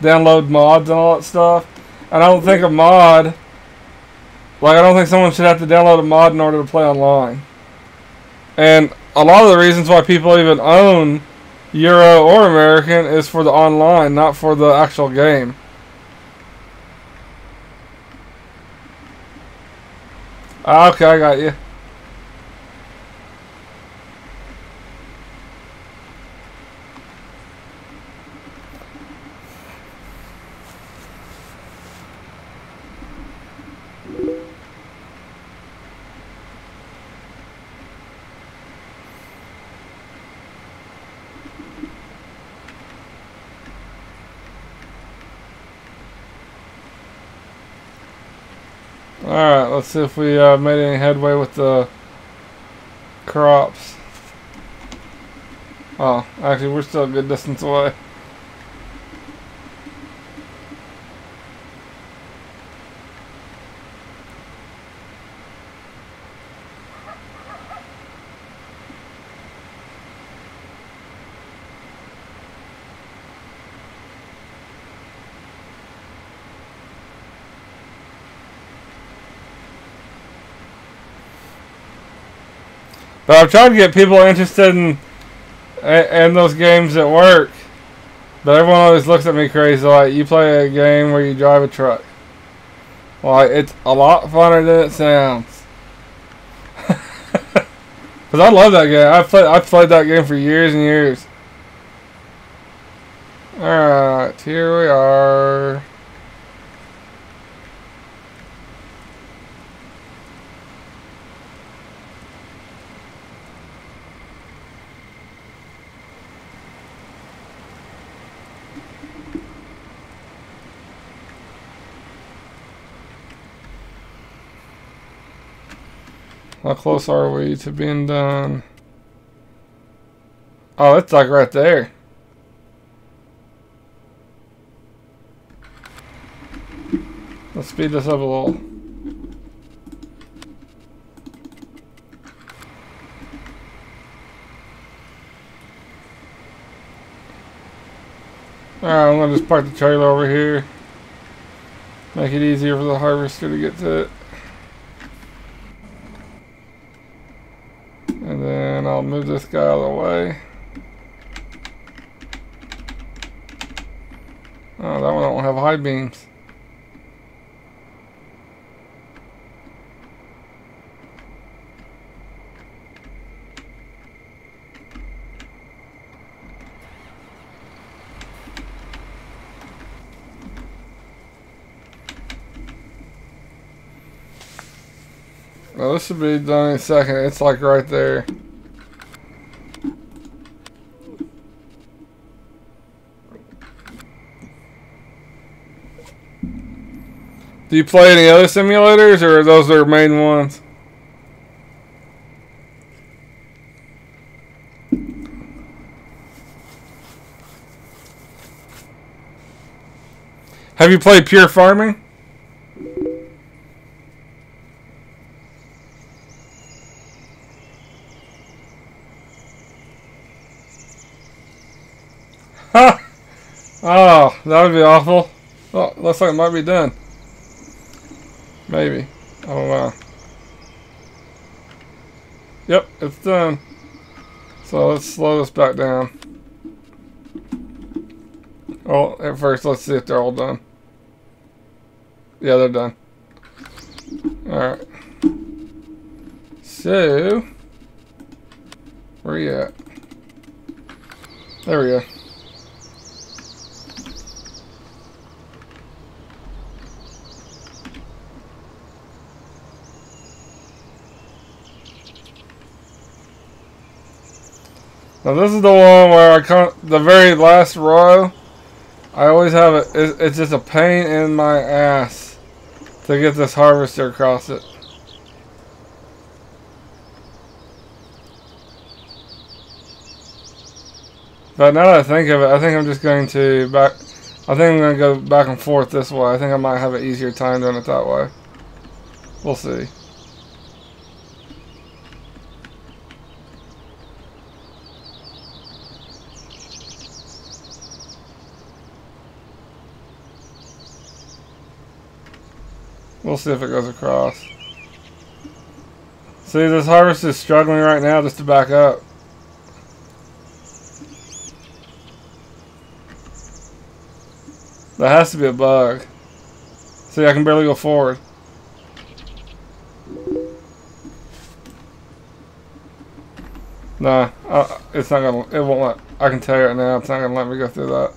download mods and all that stuff. And I don't think a mod, like I don't think someone should have to download a mod in order to play online. And a lot of the reasons why people even own Euro or American is for the online, not for the actual game. Okay, I got you. Alright, let's see if we made any headway with the crops. Oh, actually we're still a good distance away. But I'm trying to get people interested in those games at work. But everyone always looks at me crazy, like, you play a game where you drive a truck. Like, it's a lot funner than it sounds. Because I love that game. I've played that game for years and years. Alright, here we are. How close are we to being done? Oh, it's like right there. Let's speed this up a little. Alright, I'm gonna just park the trailer over here. Make it easier for the harvester to get to it. And then I'll move this guy out of the way. Oh, that one don't have high beams. Well, this should be done in a second. It's like right there. Do you play any other simulators, or are those their main ones? Have you played Pure Farming? Ha! Oh, that would be awful. Oh, looks like it might be done. Maybe. I don't know. Yep, it's done. So let's slow this back down. Oh, at first, let's see if they're all done. Yeah, they're done. Alright. So, where are you at? There we go. Now this is the one where I can't, the very last row, I always have it, it's just a pain in my ass to get this harvester across it. But now that I think of it, I think I'm just going to I'm going to go back and forth this way. I think I might have an easier time doing it that way. We'll see. We'll see if it goes across. See, this harvest is struggling right now just to back up. That has to be a bug. See, I can barely go forward. Nah, it's not gonna, it won't let, I can tell you right now, it's not gonna let me go through that.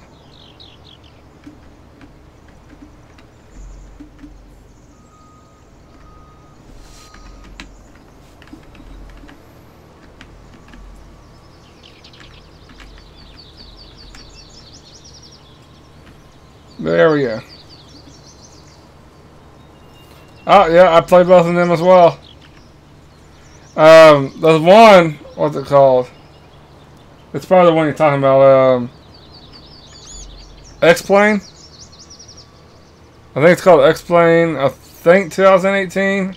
There we go. Oh, yeah, I played both of them as well. There's one, what's it called? It's probably the one you're talking about, X-Plane? I think it's called X-Plane, I think 2018?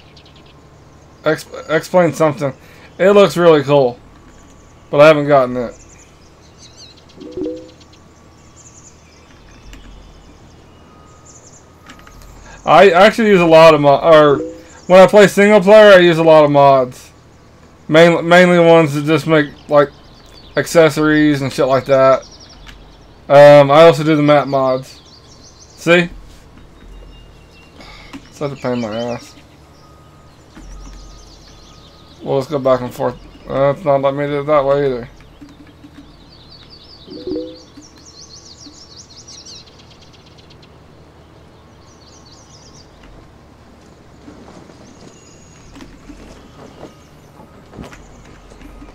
X-Plane something. It looks really cool, but I haven't gotten it. I actually use a lot of when I play single player, I use a lot of mods. Mainly ones that just make like accessories and shit like that. I also do the map mods. See? Such a pain in my ass. Well, let's go back and forth. It's not letting me do it that way either.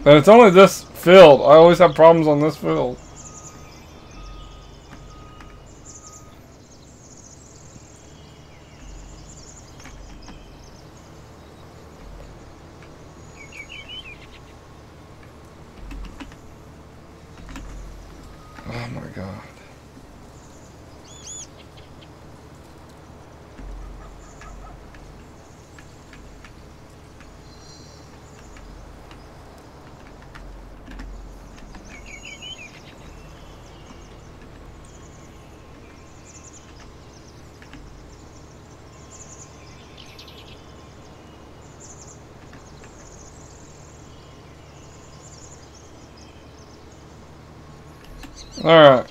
And it's only this field. I always have problems on this field. Oh my god. Alright.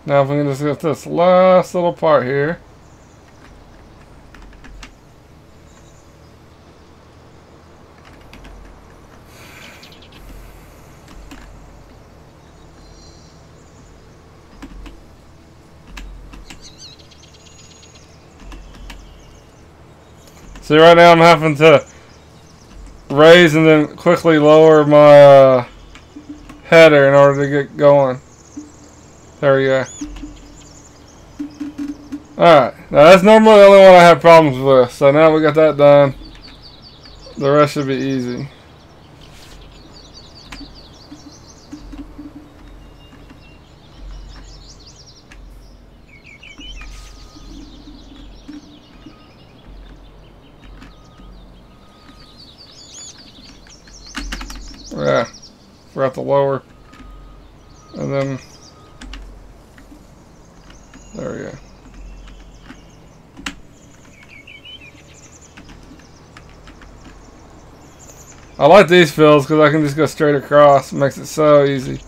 Now if we can just get this last little part here. See, right now I'm having to raise and then quickly lower my header in order to get going. There we go. Alright, now that's normally the only one I have problems with, so now we got that done. The rest should be easy. Yeah, forgot to lower. And then, there we go. I like these fills because I can just go straight across. It makes it so easy.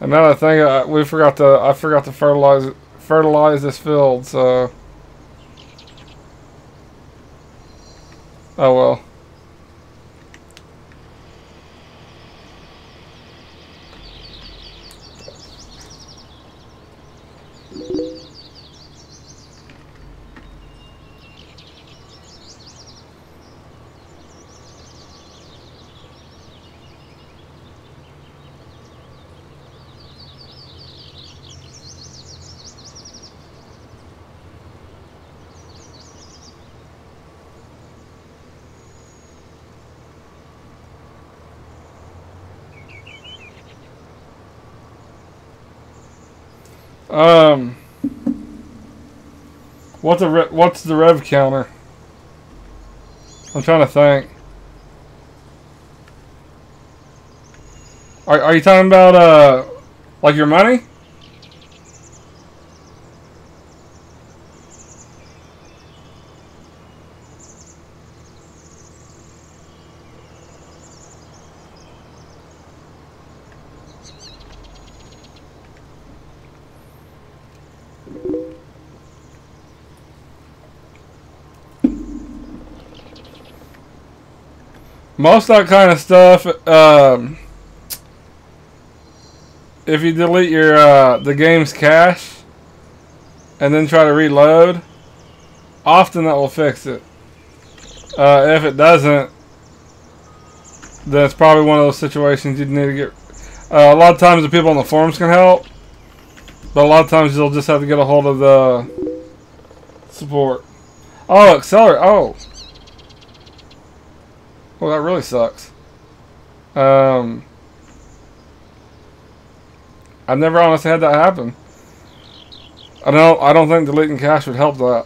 And now that thing, I forgot to fertilize this field, so oh well. What's the rev counter? I'm trying to think. Are you talking about like your money? Most of that kind of stuff, if you delete your the game's cache and then try to reload, often that will fix it. If it doesn't, then it's probably one of those situations you'd need to get. A lot of times the people on the forums can help, but a lot of times you'll just have to get a hold of the support. Oh, accelerate! Oh. Well, that really sucks. I've never honestly had that happen. I don't think deleting cache would help that.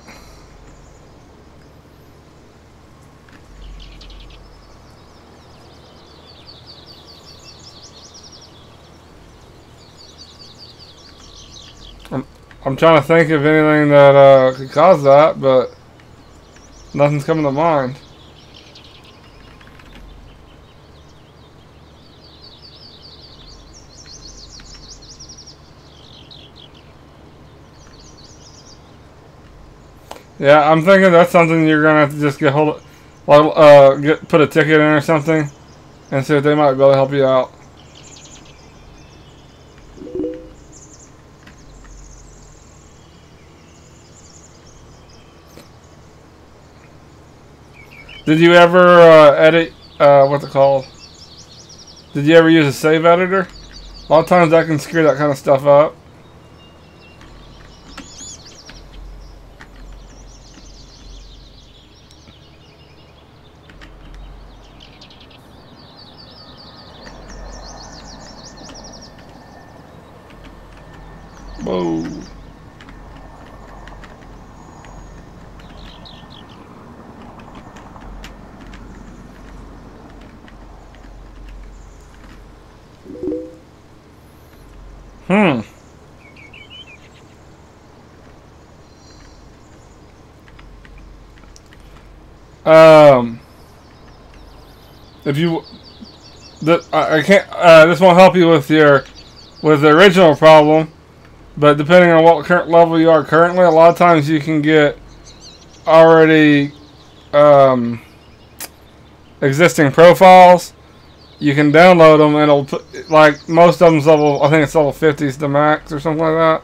I'm trying to think of anything that could cause that, but nothing's coming to mind. Yeah, I'm thinking that's something you're gonna have to just get hold of, like, put a ticket in or something, and see if they might be able to help you out. Did you ever edit? What's it called? Did you ever use a save editor? A lot of times that can screw that kind of stuff up. Whoa. If you, I can't. This won't help you with the original problem, but depending on what current level you are currently, a lot of times you can get already existing profiles. You can download them, and it'll put, like, most of them's level. I think it's level 50 is the max or something like that.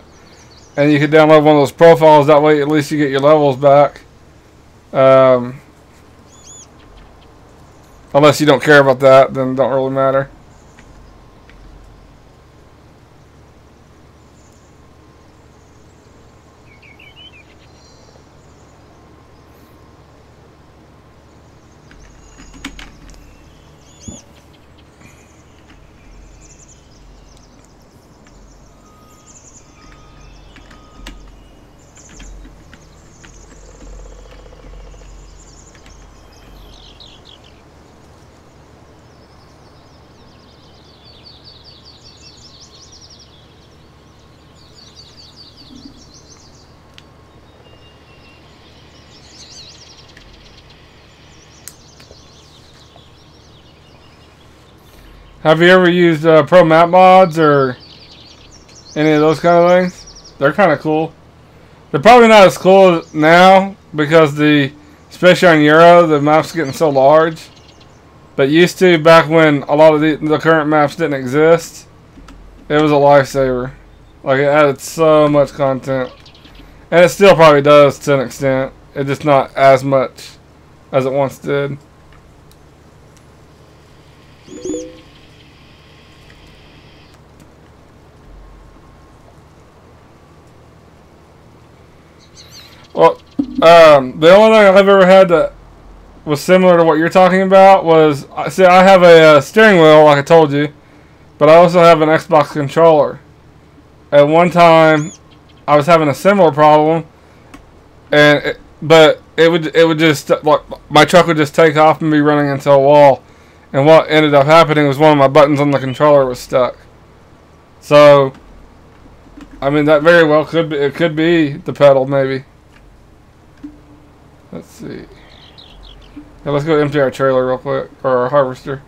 And you can download one of those profiles. That way, at least you get your levels back. Unless you don't care about that, then it don't really matter. Have you ever used Pro Map Mods or any of those kind of things? They're kind of cool. They're probably not as cool now because especially on Euro, the map's getting so large. But used to, back when a lot of the current maps didn't exist, it was a lifesaver. Like, it added so much content. And it still probably does to an extent. It's just not as much as it once did. Well, the only thing I've ever had that was similar to what you're talking about was, see, I have a steering wheel, like I told you, but I also have an Xbox controller. At one time, I was having a similar problem, and it would just, like, my truck would just take off and be running into a wall, and what ended up happening was one of my buttons on the controller was stuck. So, I mean, that very well could be the pedal, maybe. Let's see. Yeah, let's go empty our trailer real quick, or our harvester.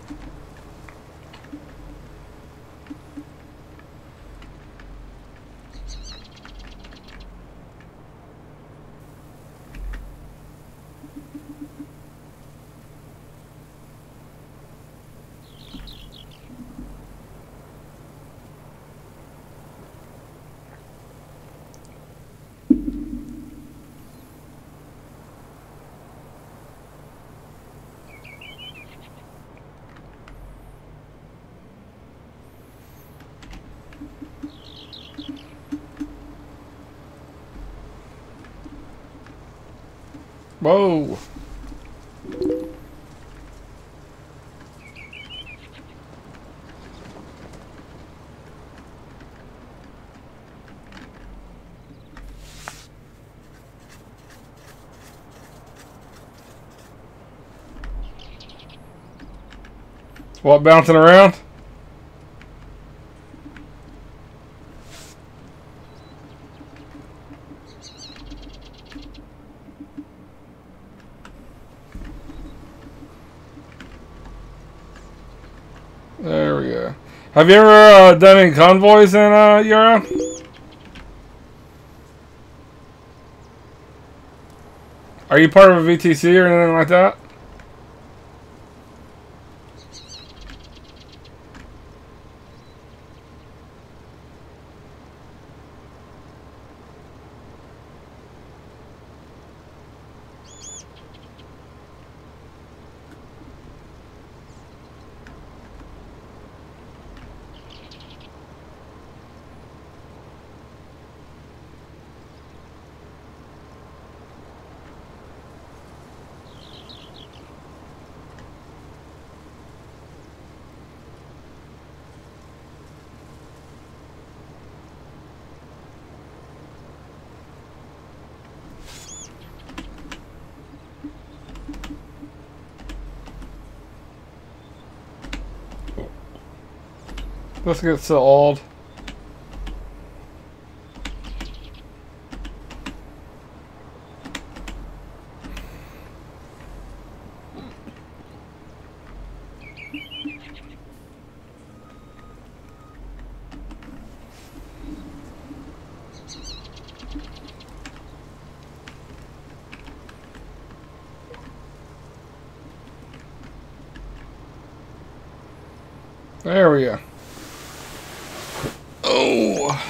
Whoa. What, bouncing around? Have you ever done any convoys in Euro? Are you part of a VTC or anything like that? This gets so old. There we go. Oh.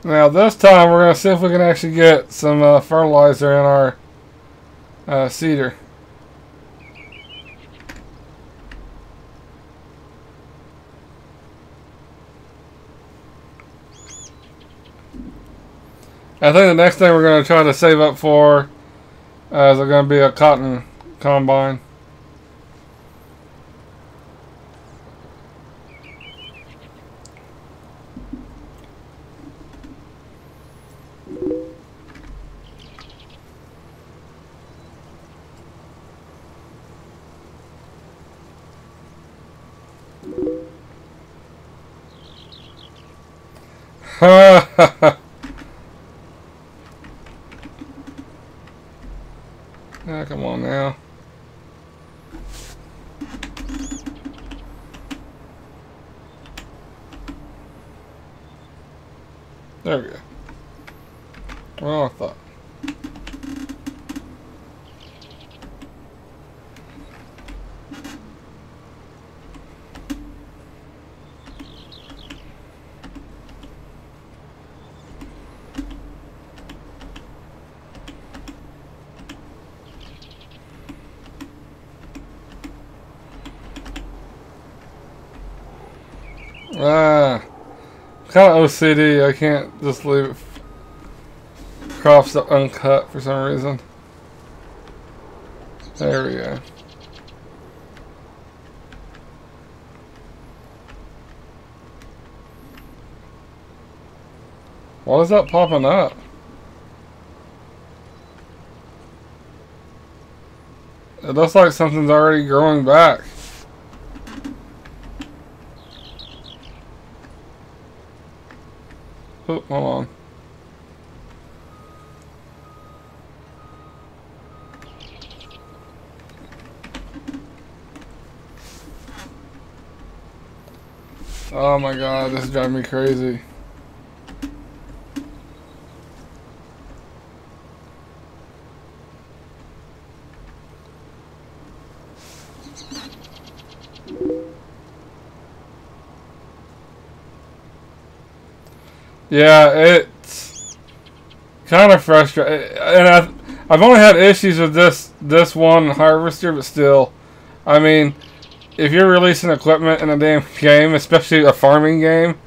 Now this time we're going to see if we can actually get some fertilizer in our cedar. I think the next thing we're going to try to save up for is going to be a cotton combine. Ah, come on now. There we go. Well, I thought. Kind of OCD. I can't just leave it crops uncut for some reason. There we go. Why is that popping up? It looks like something's already growing back. Oh, hold on. Oh my god, this is driving me crazy. Yeah, it's kind of frustrating. And I've only had issues with this one harvester, but still, I mean, if you're releasing equipment in a damn game, especially a farming game,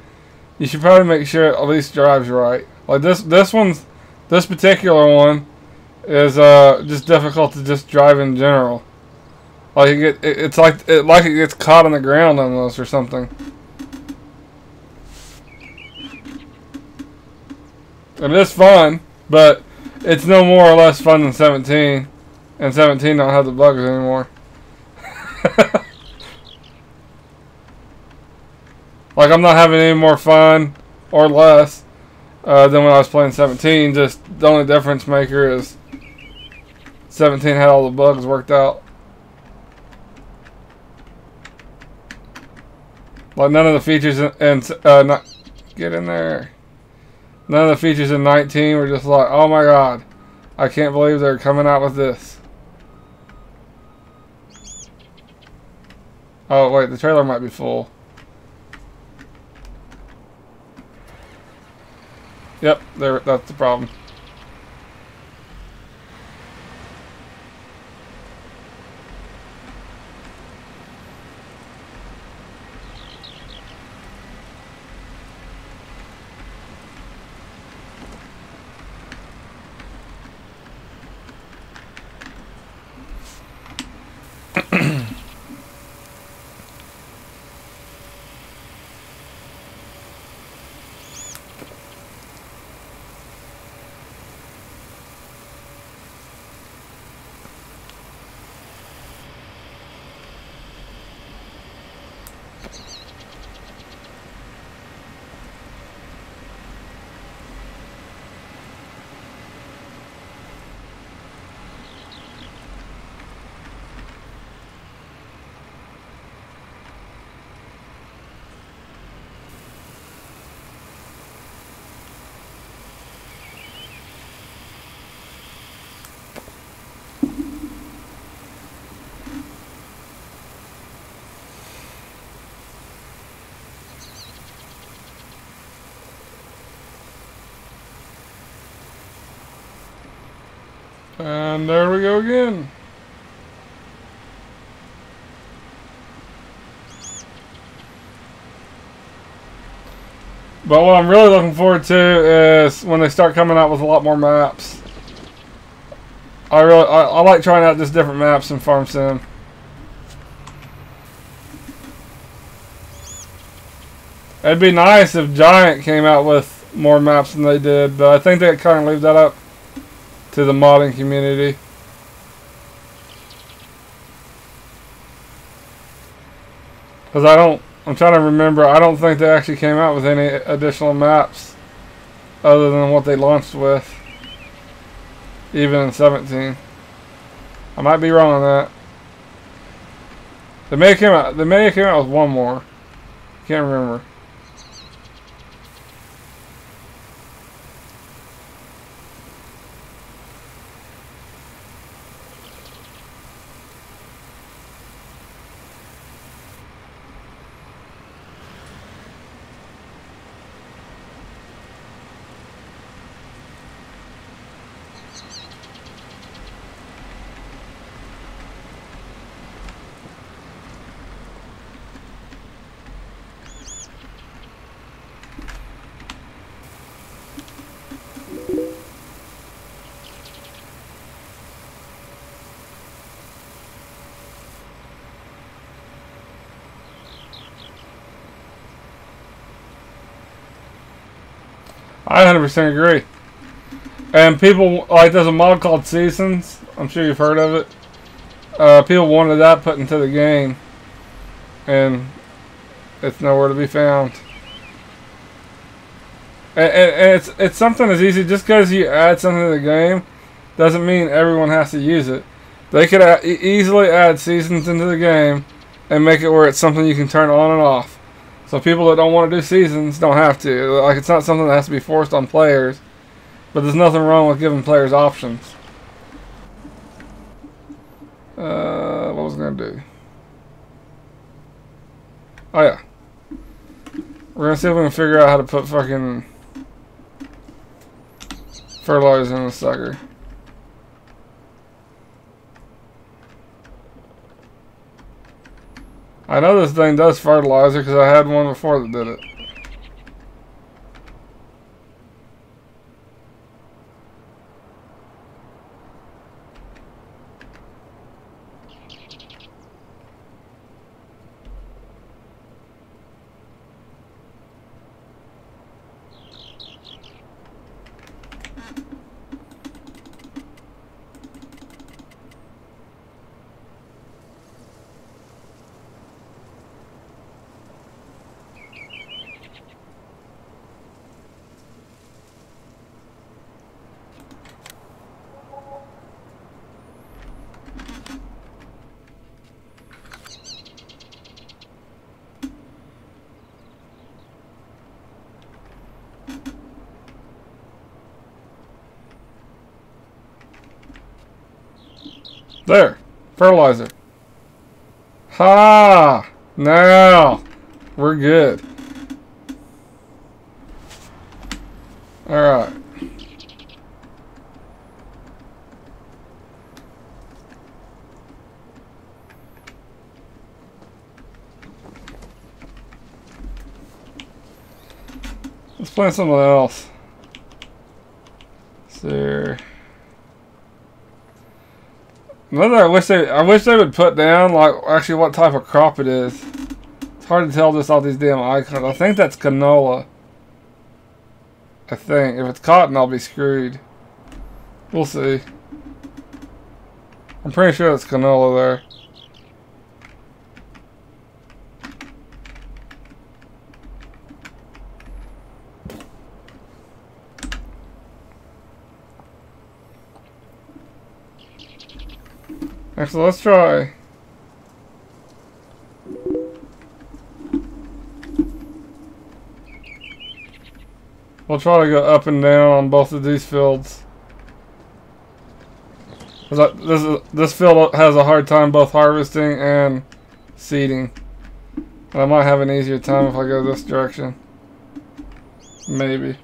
you should probably make sure it at least drives right. Like this particular one is just difficult to just drive in general. Like it's like it gets caught on the ground almost or something. And it's fun, but it's no more or less fun than 17. And 17 don't have the bugs anymore. Like, I'm not having any more fun or less than when I was playing 17. Just the only difference maker is 17 had all the bugs worked out. Like, none of the features not get in there. None of the features in 19 were just like, oh my god, I can't believe they're coming out with this. Oh wait, the trailer might be full. Yep, that's the problem. And there we go again. But what I'm really looking forward to is when they start coming out with a lot more maps. I like trying out just different maps in Farm Sim. It'd be nice if Giant came out with more maps than they did, but I think they kind of leave that up to the modding community. Because I'm trying to remember, I don't think they actually came out with any additional maps other than what they launched with, even in 17. I might be wrong on that. They may have came out with one more. Can't remember. I 100% agree. And people, like, there's a mod called Seasons. I'm sure you've heard of it. People wanted that put into the game. And it's nowhere to be found. And it's something as easy, just because you add something to the game, doesn't mean everyone has to use it. They could easily add Seasons into the game and make it where it's something you can turn on and off. So people that don't want to do Seasons don't have to. Like, it's not something that has to be forced on players. But there's nothing wrong with giving players options. What was I going to do? Oh yeah. We're going to see if we can figure out how to put fucking fertilizer in the sucker. I know this thing does fertilizer because I had one before that did it. There. Fertilizer. Ha! Now we're good. Alright. Let's plant something else. There. Another I wish they would put down like actually what type of crop it is. It's hard to tell just all these damn icons. I think that's canola. I think. If it's cotton, I'll be screwed. We'll see. I'm pretty sure it's canola there. Actually, let's try. We'll try to go up and down on both of these fields. This field has a hard time both harvesting and seeding. And I might have an easier time if I go this direction. Maybe.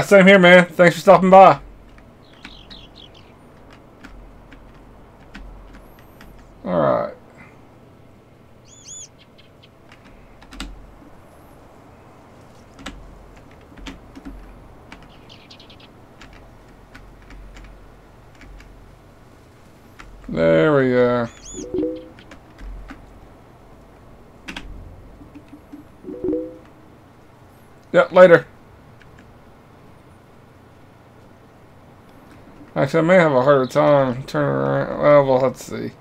Same here, man. Thanks for stopping by. Alright. There we go. Yep, later. Actually, I may have a harder time turning around. Well, we'll have to see.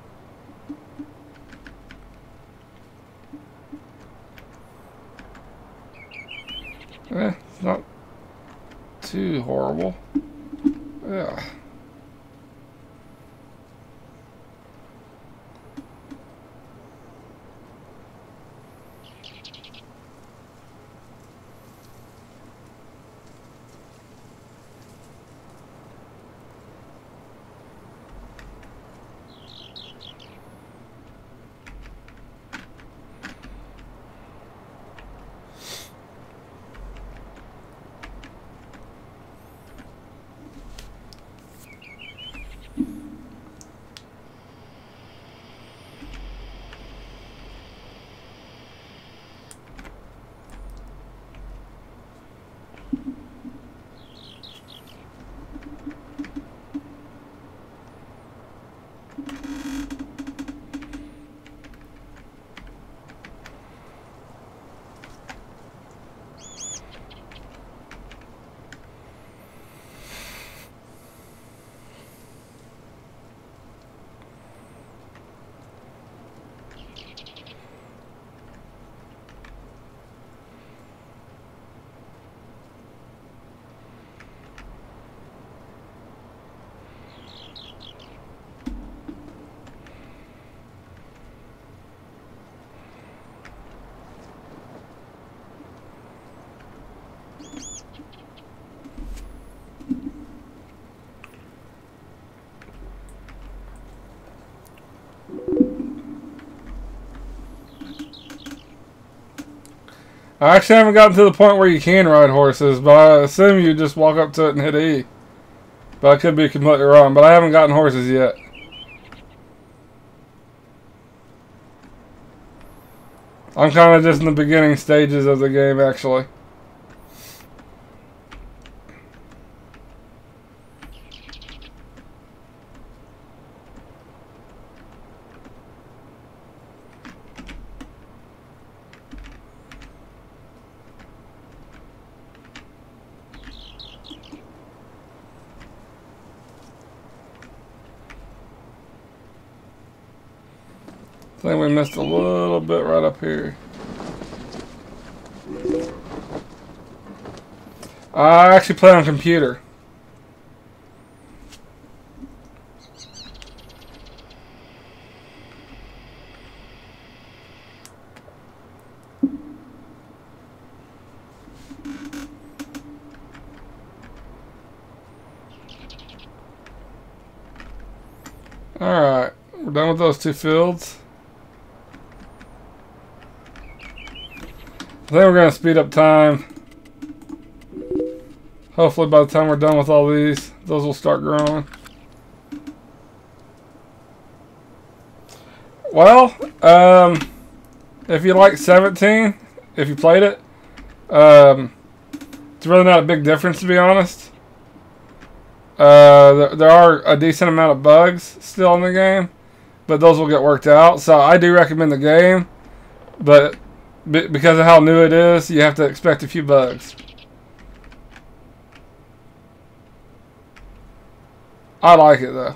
It's not too horrible. Yeah. I actually haven't gotten to the point where you can ride horses, but I assume you just walk up to it and hit E. But I could be completely wrong, but I haven't gotten horses yet. I'm kind of just in the beginning stages of the game, actually. I think we missed a little bit right up here. I actually play on computer. Alright, we're done with those two fields. I think we're going to speed up time. Hopefully by the time we're done with all these, those will start growing. Well, if you like 17, if you played it, it's really not a big difference, to be honest. There are a decent amount of bugs still in the game, but those will get worked out. So I do recommend the game, but because of how new it is, you have to expect a few bugs. I like it though,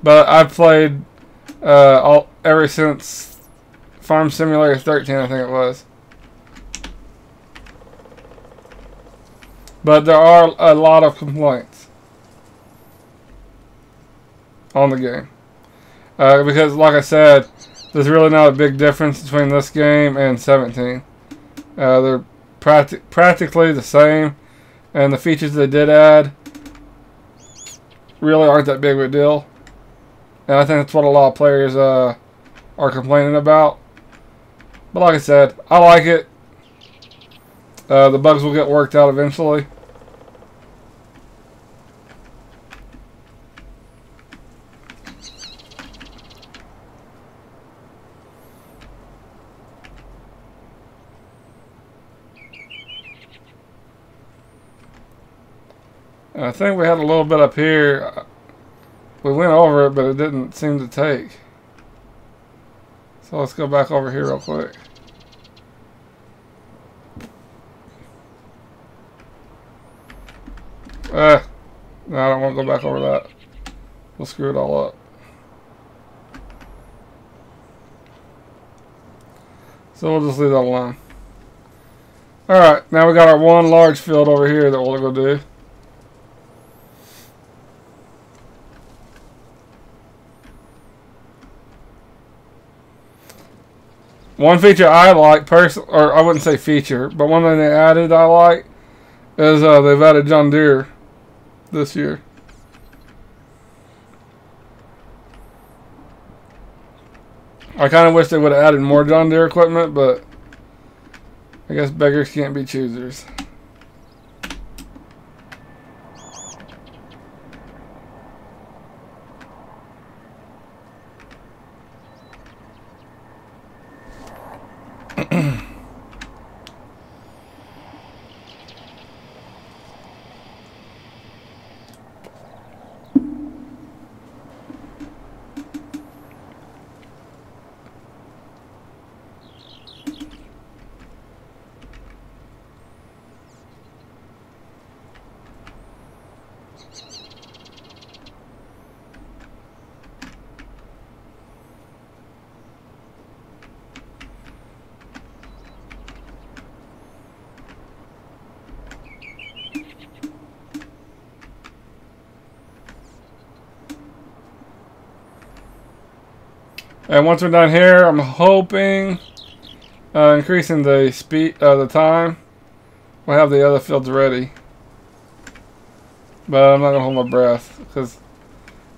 but I've played ever since Farm Simulator 13, I think it was. But there are a lot of complaints on the game because, like I said, there's really not a big difference between this game and 17. They're practically the same, and the features they did add really aren't that big of a deal. And I think that's what a lot of players are complaining about. But like I said, I like it. The bugs will get worked out eventually. And I think we had a little bit up here. We went over it, but it didn't seem to take. So let's go back over here real quick. No, I don't want to go back over that. We'll screw it all up. So we'll just leave that alone. Alright, now we got our one large field over here that we'll go do. One feature I like, or I wouldn't say feature, but one thing they added I like is they've added John Deere this year. I kind of wish they would have added more John Deere equipment, but I guess beggars can't be choosers. And once we're done here, I'm hoping increasing the speed, the time, we'll have the other fields ready. But I'm not gonna hold my breath because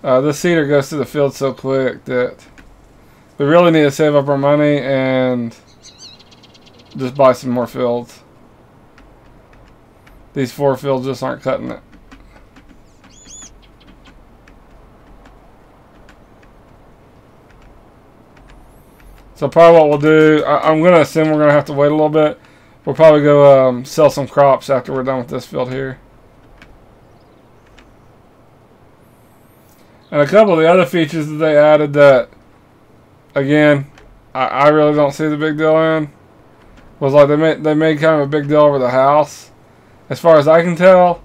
this seeder goes through the field so quick that we really need to save up our money and just buy some more fields. These 4 fields just aren't cutting it. So probably what we'll do, I'm going to assume we're going to have to wait a little bit. We'll probably go sell some crops after we're done with this field here. And a couple of the other features that they added that, again, I really don't see the big deal in, was like they made kind of a big deal over the house. As far as I can tell,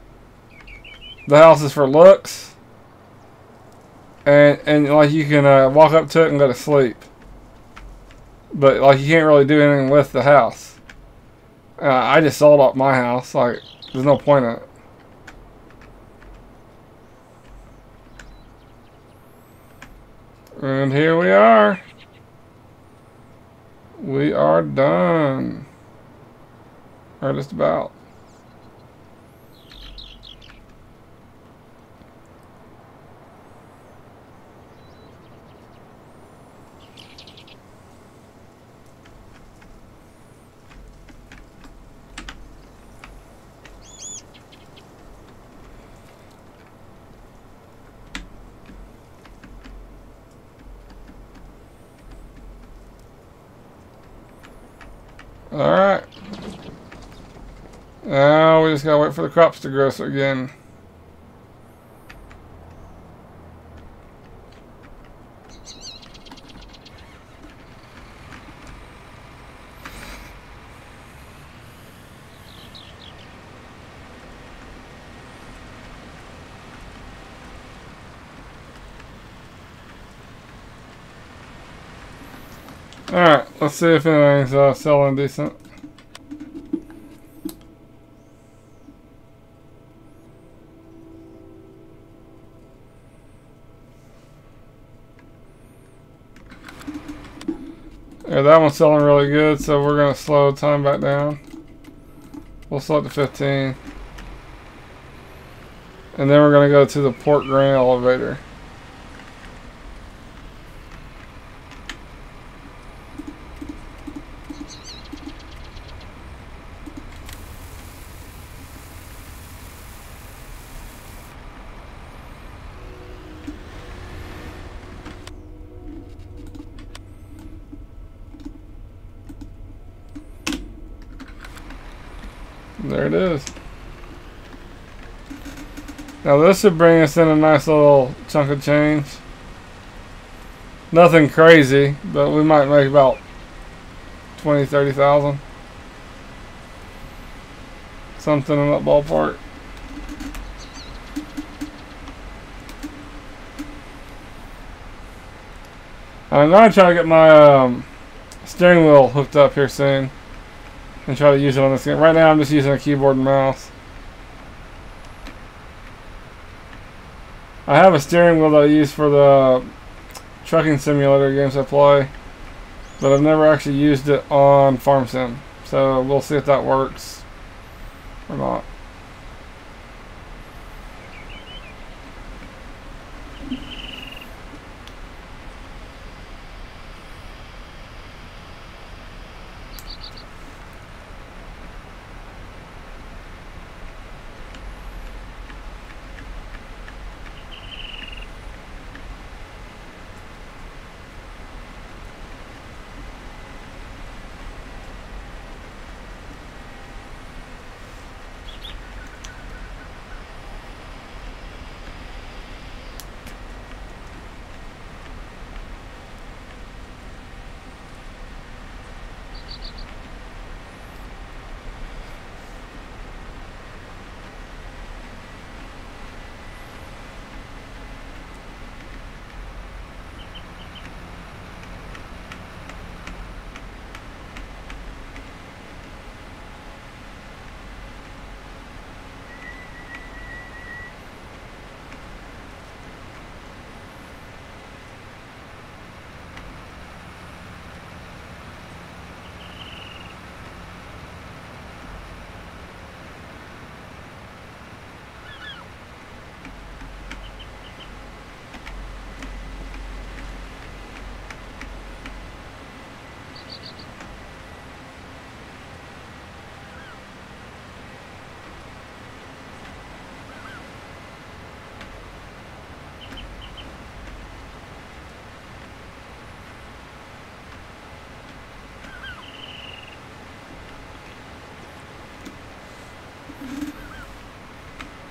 the house is for looks, and like you can walk up to it and go to sleep, but like you can't really do anything with the house. I just sold off my house. Like, there's no point in it. And here we are. We are done. Or just about. Alright. Now we just gotta wait for the crops to grow again. Alright, let's see if anything's selling decent. Yeah, that one's selling really good, so we're going to slow time back down. We'll slow it to 15. And then we're going to go to the port grain elevator. There it is. Now this should bring us in a nice little chunk of change. Nothing crazy, but we might make about 20,000-30,000. Something in that ballpark. I'm going to try to get my steering wheel hooked up here soon and try to use it on this game. Right now I'm just using a keyboard and mouse. I have a steering wheel that I use for the trucking simulator games I play, but I've never actually used it on Farm Sim. So we'll see if that works or not.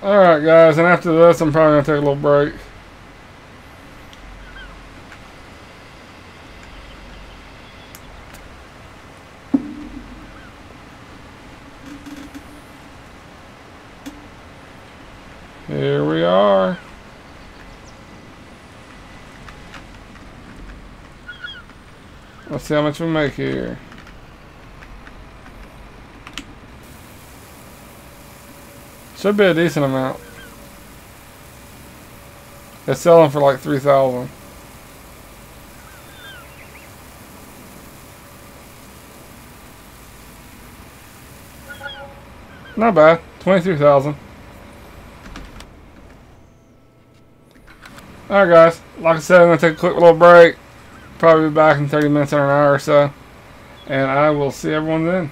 Alright guys, and after this I'm probably going to take a little break. Here we are. Let's see how much we make here. Should be a decent amount. It's selling for like 3,000. Not bad. 23,000. Alright guys, like I said, I'm going to take a quick little break. Probably be back in 30 minutes or an hour or so. And I will see everyone then.